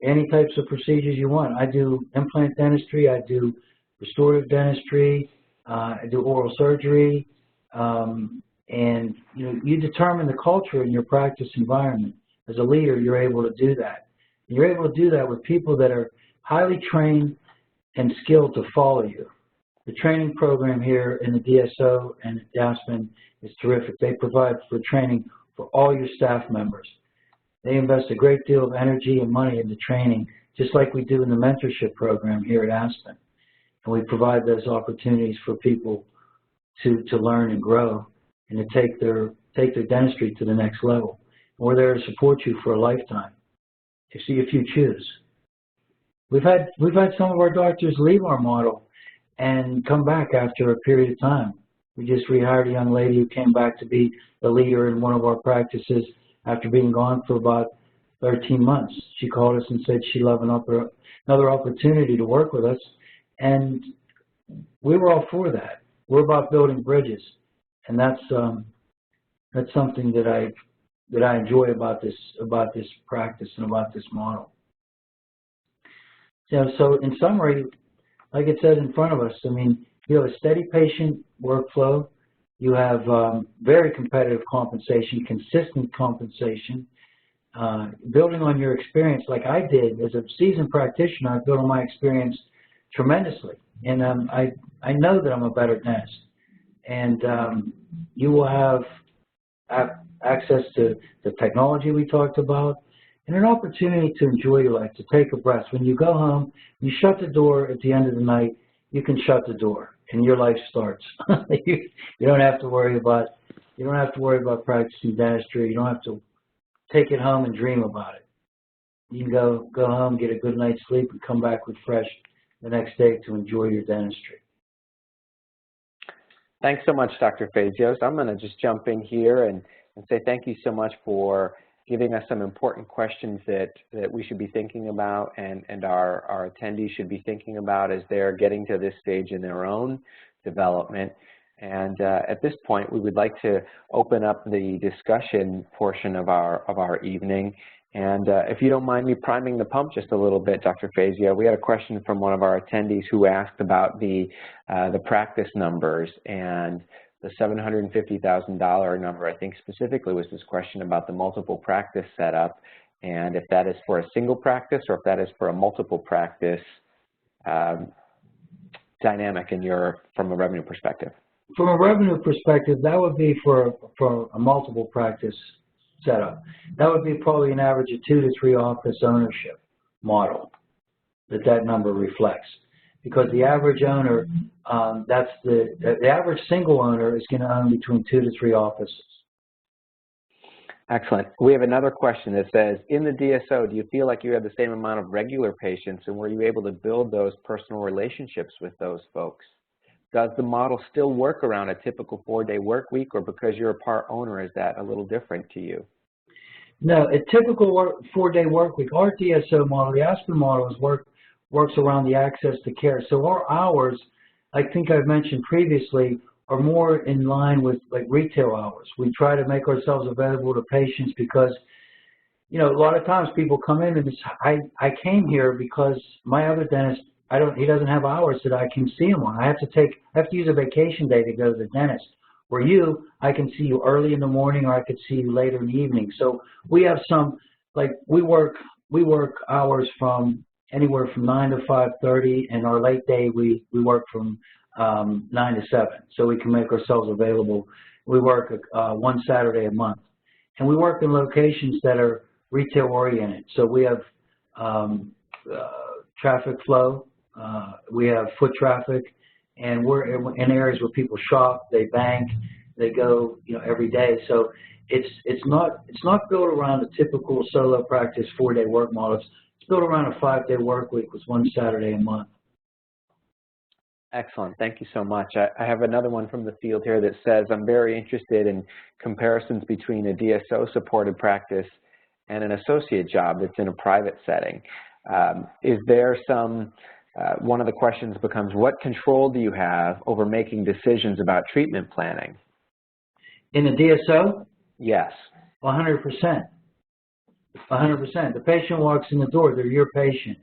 any types of procedures you want. I do implant dentistry, I do restorative dentistry, I do oral surgery, and you know, you determine the culture in your practice environment. As a leader, you're able to do that. You're able to do that with people that are highly trained and skilled to follow you. The training program here in the DSO and at Aspen is terrific. They provide for training for all your staff members. They invest a great deal of energy and money into training, just like we do in the mentorship program here at Aspen. And we provide those opportunities for people to learn and grow and to take their dentistry to the next level. And we're there to support you for a lifetime, if you choose. We've had some of our doctors leave our model and come back after a period of time. We just rehired a young lady who came back to be the leader in one of our practices after being gone for about 13 months. She called us and said she'd love another opportunity to work with us, and we were all for that. We're about building bridges, and that's something that I enjoy about this practice and about this model. You know, so in summary, like it says in front of us, I mean, you have a steady patient workflow. You have very competitive compensation, consistent compensation. Building on your experience, like I did as a seasoned practitioner, I built on my experience tremendously, and I know that I'm a better dentist. And you will have access to the technology we talked about, and an opportunity to enjoy your life, to take a breath. When you go home, you shut the door at the end of the night, you can shut the door and your life starts. You don't have to worry about practicing dentistry. You don't have to take it home and dream about it. You can go home, get a good night's sleep, and come back refreshed the next day to enjoy your dentistry. Thanks so much, Dr. Fazio. So I'm going to just jump in here and say thank you so much for giving us some important questions that we should be thinking about and our attendees should be thinking about as they're getting to this stage in their own development. And at this point, we would like to open up the discussion portion of our evening. And if you don't mind me priming the pump just a little bit, Dr. Fazio, we had a question from one of our attendees who asked about the practice numbers, and the $750,000 number, I think specifically was this question about the multiple practice setup, and if that is for a single practice or if that is for a multiple practice dynamic from a revenue perspective. From a revenue perspective, that would be for a multiple practice setup. That would be probably an average of 2 to 3 office ownership model that number reflects. Because the average owner, the average single owner is going to own between 2 to 3 offices. Excellent. We have another question that says, in the DSO, do you feel like you had the same amount of regular patients, and were you able to build those personal relationships with those folks? Does the model still work around a typical 4-day work week, or because you're a part owner, is that a little different to you? No, a typical 4-day work week, our DSO model, the Acumen model, works around the access to care. So our hours, I think I've mentioned previously, are more in line with like retail hours. We try to make ourselves available to patients because, you know, a lot of times people come in and I came here because my other dentist, he doesn't have hours that I can see him on. I have to use a vacation day to go to the dentist. Where I can see you early in the morning, or I could see you later in the evening. So we have some, like we work hours from anywhere from 9 to 5:30, and our late day we work from 9 to 7. So we can make ourselves available. We work one Saturday a month, and we work in locations that are retail oriented. So we have traffic flow, we have foot traffic. And we're in areas where people shop, they bank, they go, you know, every day. So it's not built around a typical solo practice 4-day work model. It's built around a 5-day work week with one Saturday a month. Excellent. Thank you so much. I have another one from the field here that says, I'm very interested in comparisons between a DSO-supported practice and an associate job that's in a private setting. Is there some... one of the questions becomes, what control do you have over making decisions about treatment planning? In the DSO? Yes. 100%. 100%. The patient walks in the door, they're your patient.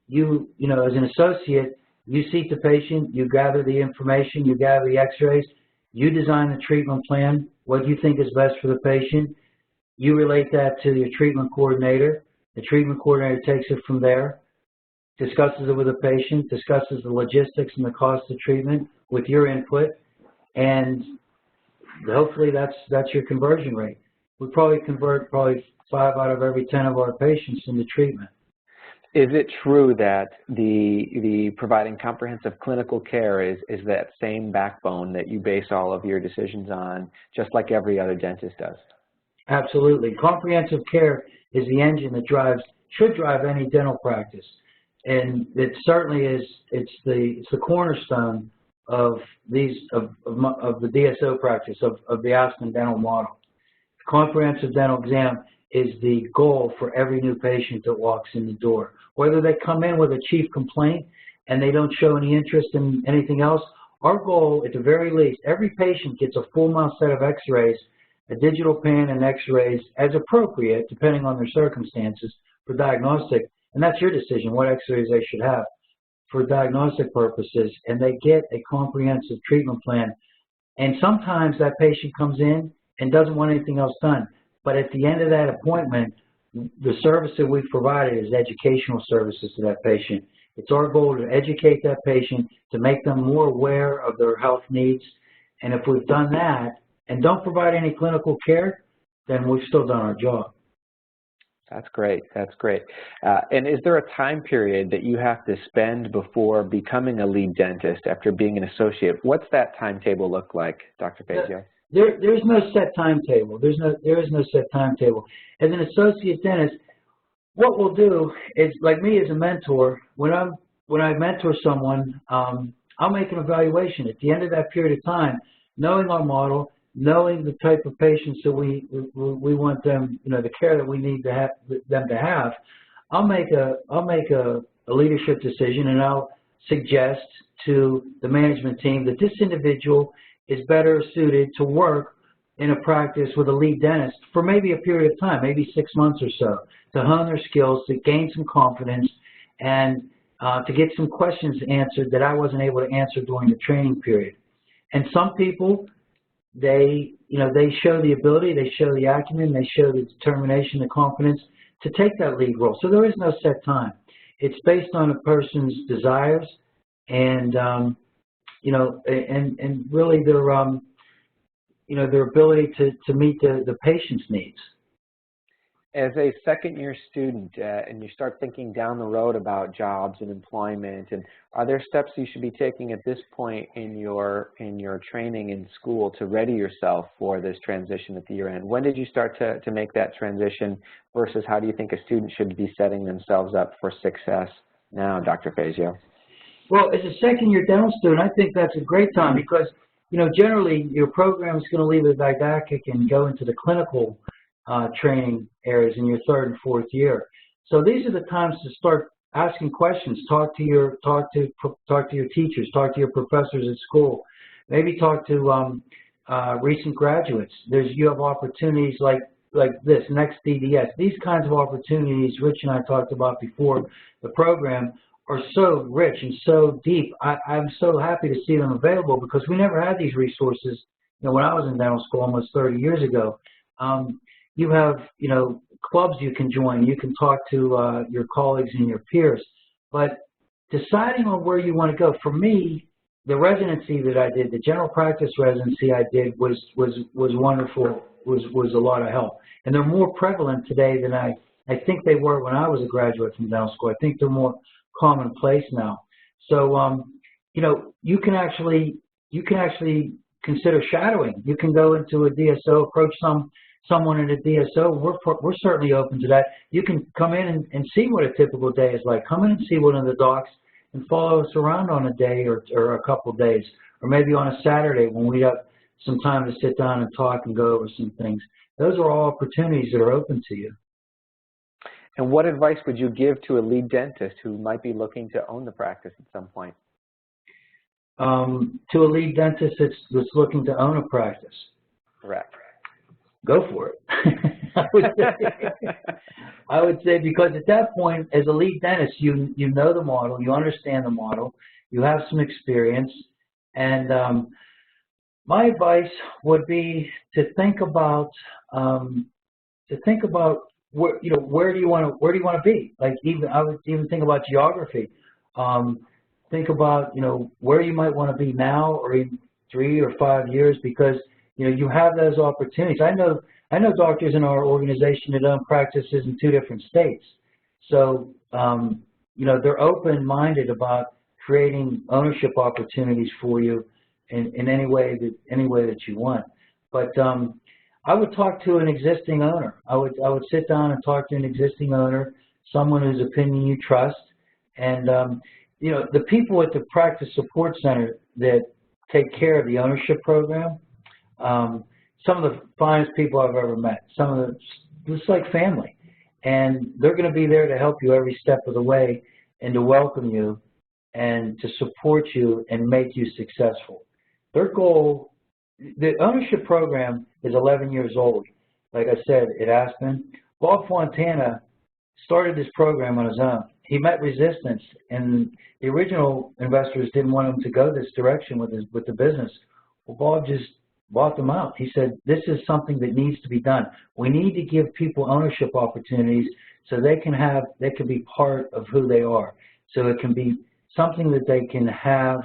You know, as an associate, you seat the patient, you gather the information, you gather the x-rays, you design the treatment plan, what you think is best for the patient. You relate that to your treatment coordinator. The treatment coordinator takes it from there, discusses it with the patient, discusses the logistics and the cost of treatment with your input, and hopefully that's your conversion rate. We probably convert 5 out of every 10 of our patients into treatment. Is it true that the providing comprehensive clinical care is that same backbone that you base all of your decisions on, just like every other dentist does? Absolutely. Comprehensive care is the engine that should drive any dental practice. And it certainly is. It's the cornerstone of the DSO practice of the Acumen dental model. The comprehensive dental exam is the goal for every new patient that walks in the door. Whether they come in with a chief complaint and they don't show any interest in anything else, our goal, at the very least, every patient gets a full mouth set of X-rays, a digital pan and X-rays as appropriate, depending on their circumstances, for diagnostic. And that's your decision, what X-rays they should have for diagnostic purposes, and they get a comprehensive treatment plan. And sometimes that patient comes in and doesn't want anything else done. But at the end of that appointment, the service that we've provided is educational services to that patient. It's our goal to educate that patient, to make them more aware of their health needs. And if we've done that and don't provide any clinical care, then we've still done our job. That's great. That's great. And is there a time period that you have to spend before becoming a lead dentist after being an associate? What's that timetable look like, Dr. Fazio? There's no set timetable. There is no set timetable. As an associate dentist, what we'll do is, like me as a mentor, when I mentor someone, I'll make an evaluation at the end of that period of time, knowing our model, knowing the type of patients that we want them, the care that we need to have them to have. I'll make a leadership decision, and I'll suggest to the management team that this individual is better suited to work in a practice with a lead dentist for maybe a period of time, maybe 6 months or so. to hone their skills, to gain some confidence, and to get some questions answered that I wasn't able to answer during the training period. And some people, they show the ability, they show the acumen, they show the determination, the confidence to take that lead role. So there is no set time. It's based on a person's desires and and really their their ability to meet the patient's needs. As a second-year student, and you start thinking down the road about jobs and employment, and are there steps you should be taking at this point in your training in school to ready yourself for this transition at the year end? When did you start to make that transition versus how do you think a student should be setting themselves up for success now, Dr. Fazio? Well, as a second-year dental student, I think that's a great time because, generally your program is going to leave the didactic and go into the clinical training areas in your third and fourth year. So these are the times to start asking questions. Talk to your teachers. Talk to your professors at school. Maybe talk to recent graduates. You have opportunities like this, next DDS. These kinds of opportunities Rich and I talked about before the program are so rich and so deep. I'm so happy to see them available because we never had these resources. When I was in dental school almost 30 years ago. You have, clubs you can join. You can talk to your colleagues and your peers. But deciding on where you want to go, for me, the residency that I did, the general practice residency I did was wonderful, was a lot of help. And they're more prevalent today than I think they were when I was a graduate from dental school. I think they're more commonplace now. So, you can actually consider shadowing. You can go into a DSO, approach someone in a DSO. We're certainly open to that. You can come in and see what a typical day is like. Come in and see one of the docs and follow us around on a day or a couple of days, or maybe on a Saturday when we have some time to sit down and talk and go over some things. Those are all opportunities that are open to you. And what advice would you give to a lead dentist who might be looking to own the practice at some point? To a lead dentist that's looking to own a practice. Correct. Go for it. I would say because at that point, as a lead dentist, you know the model, you understand the model, you have some experience, and my advice would be to think about where do you want to be? Like I would even think about geography. Think about where you might want to be now, or even 3 or 5 years, because you have those opportunities. I know doctors in our organization that own practices in 2 different states. So they're open-minded about creating ownership opportunities for you in any way that you want. But I would talk to an existing owner. I would sit down and talk to an existing owner, someone whose opinion you trust, and the people at the Practice Support Center that take care of the ownership program, some of the finest people I've ever met. It's like family, and they're going to be there to help you every step of the way and to welcome you and to support you and make you successful. Their goal, the ownership program is 11 years old. Like I said, at Aspen, Bob Fontana started this program on his own. He met resistance, and the original investors didn't want him to go this direction with the business. Well, Bob just bought them out. He said, this is something that needs to be done. We need to give people ownership opportunities so they can be part of who they are. So it can be something that they can have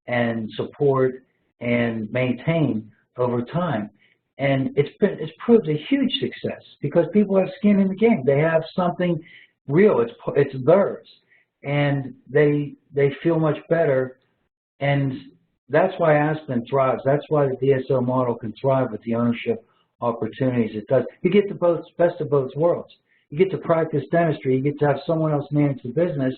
and support and maintain over time. And it's proved a huge success because people have skin in the game. They have something real. It's theirs, and they feel much better. And that's why Aspen thrives. That's why the DSO model can thrive with the ownership opportunities it does. You get the best of both worlds. You get to practice dentistry. You get to have someone else manage the business,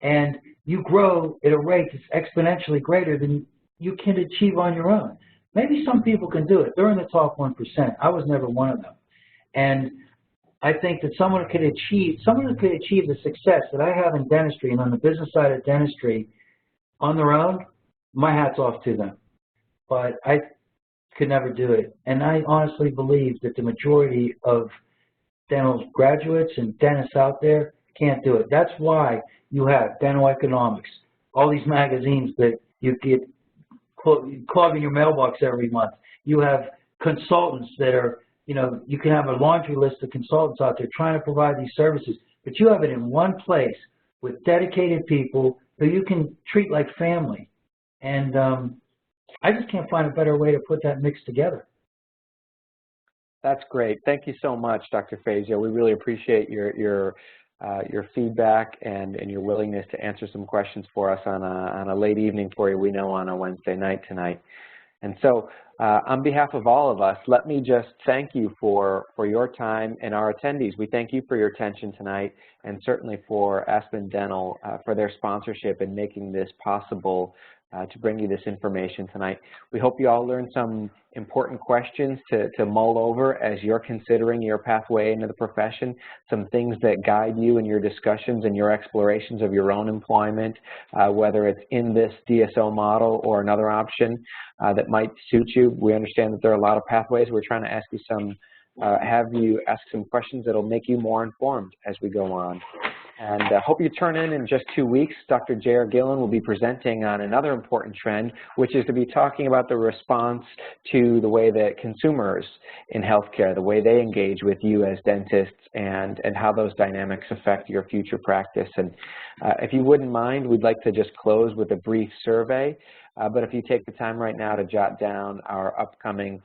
and you grow at a rate that's exponentially greater than you can achieve on your own. Maybe some people can do it. They're in the top 1%. I was never one of them. And I think that someone who could achieve the success that I have in dentistry and on the business side of dentistry on their own, my hat's off to them. But I could never do it. And I honestly believe that the majority of dental graduates and dentists out there can't do it. That's why you have dental economics, all these magazines that you get clog in your mailbox every month. You have consultants that are, you can have a laundry list of consultants out there trying to provide these services, but you have it in one place with dedicated people who you can treat like family. And I just can't find a better way to put that mix together. That's great. Thank you so much, Dr. Fazio. We really appreciate your feedback and your willingness to answer some questions for us on a late evening for you, we know, on a Wednesday night tonight. And so on behalf of all of us, let me just thank you for your time, and our attendees. We thank you for your attention tonight, and certainly for Aspen Dental for their sponsorship in making this possible to bring you this information tonight. We hope you all learned some important questions to mull over as you're considering your pathway into the profession, some things that guide you in your discussions and your explorations of your own employment, whether it's in this DSO model or another option that might suit you. We understand that there are a lot of pathways. We're trying to ask you have you ask some questions that'll make you more informed as we go on. And hope you turn in just 2 weeks. Dr. J.R. Gillen will be presenting on another important trend, which is to be talking about the response to the way that consumers in healthcare, the way they engage with you as dentists, and how those dynamics affect your future practice. And if you wouldn't mind, we'd like to just close with a brief survey. But if you take the time right now to jot down our upcoming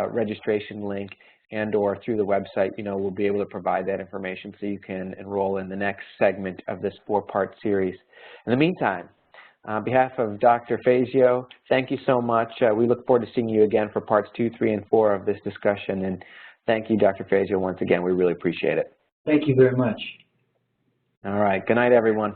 registration link, and/or through the website, we'll be able to provide that information so you can enroll in the next segment of this 4-part series. In the meantime, on behalf of Dr. Fazio, thank you so much. We look forward to seeing you again for parts 2, 3, and 4 of this discussion. And thank you, Dr. Fazio, once again. We really appreciate it. Thank you very much. All right. Good night, everyone.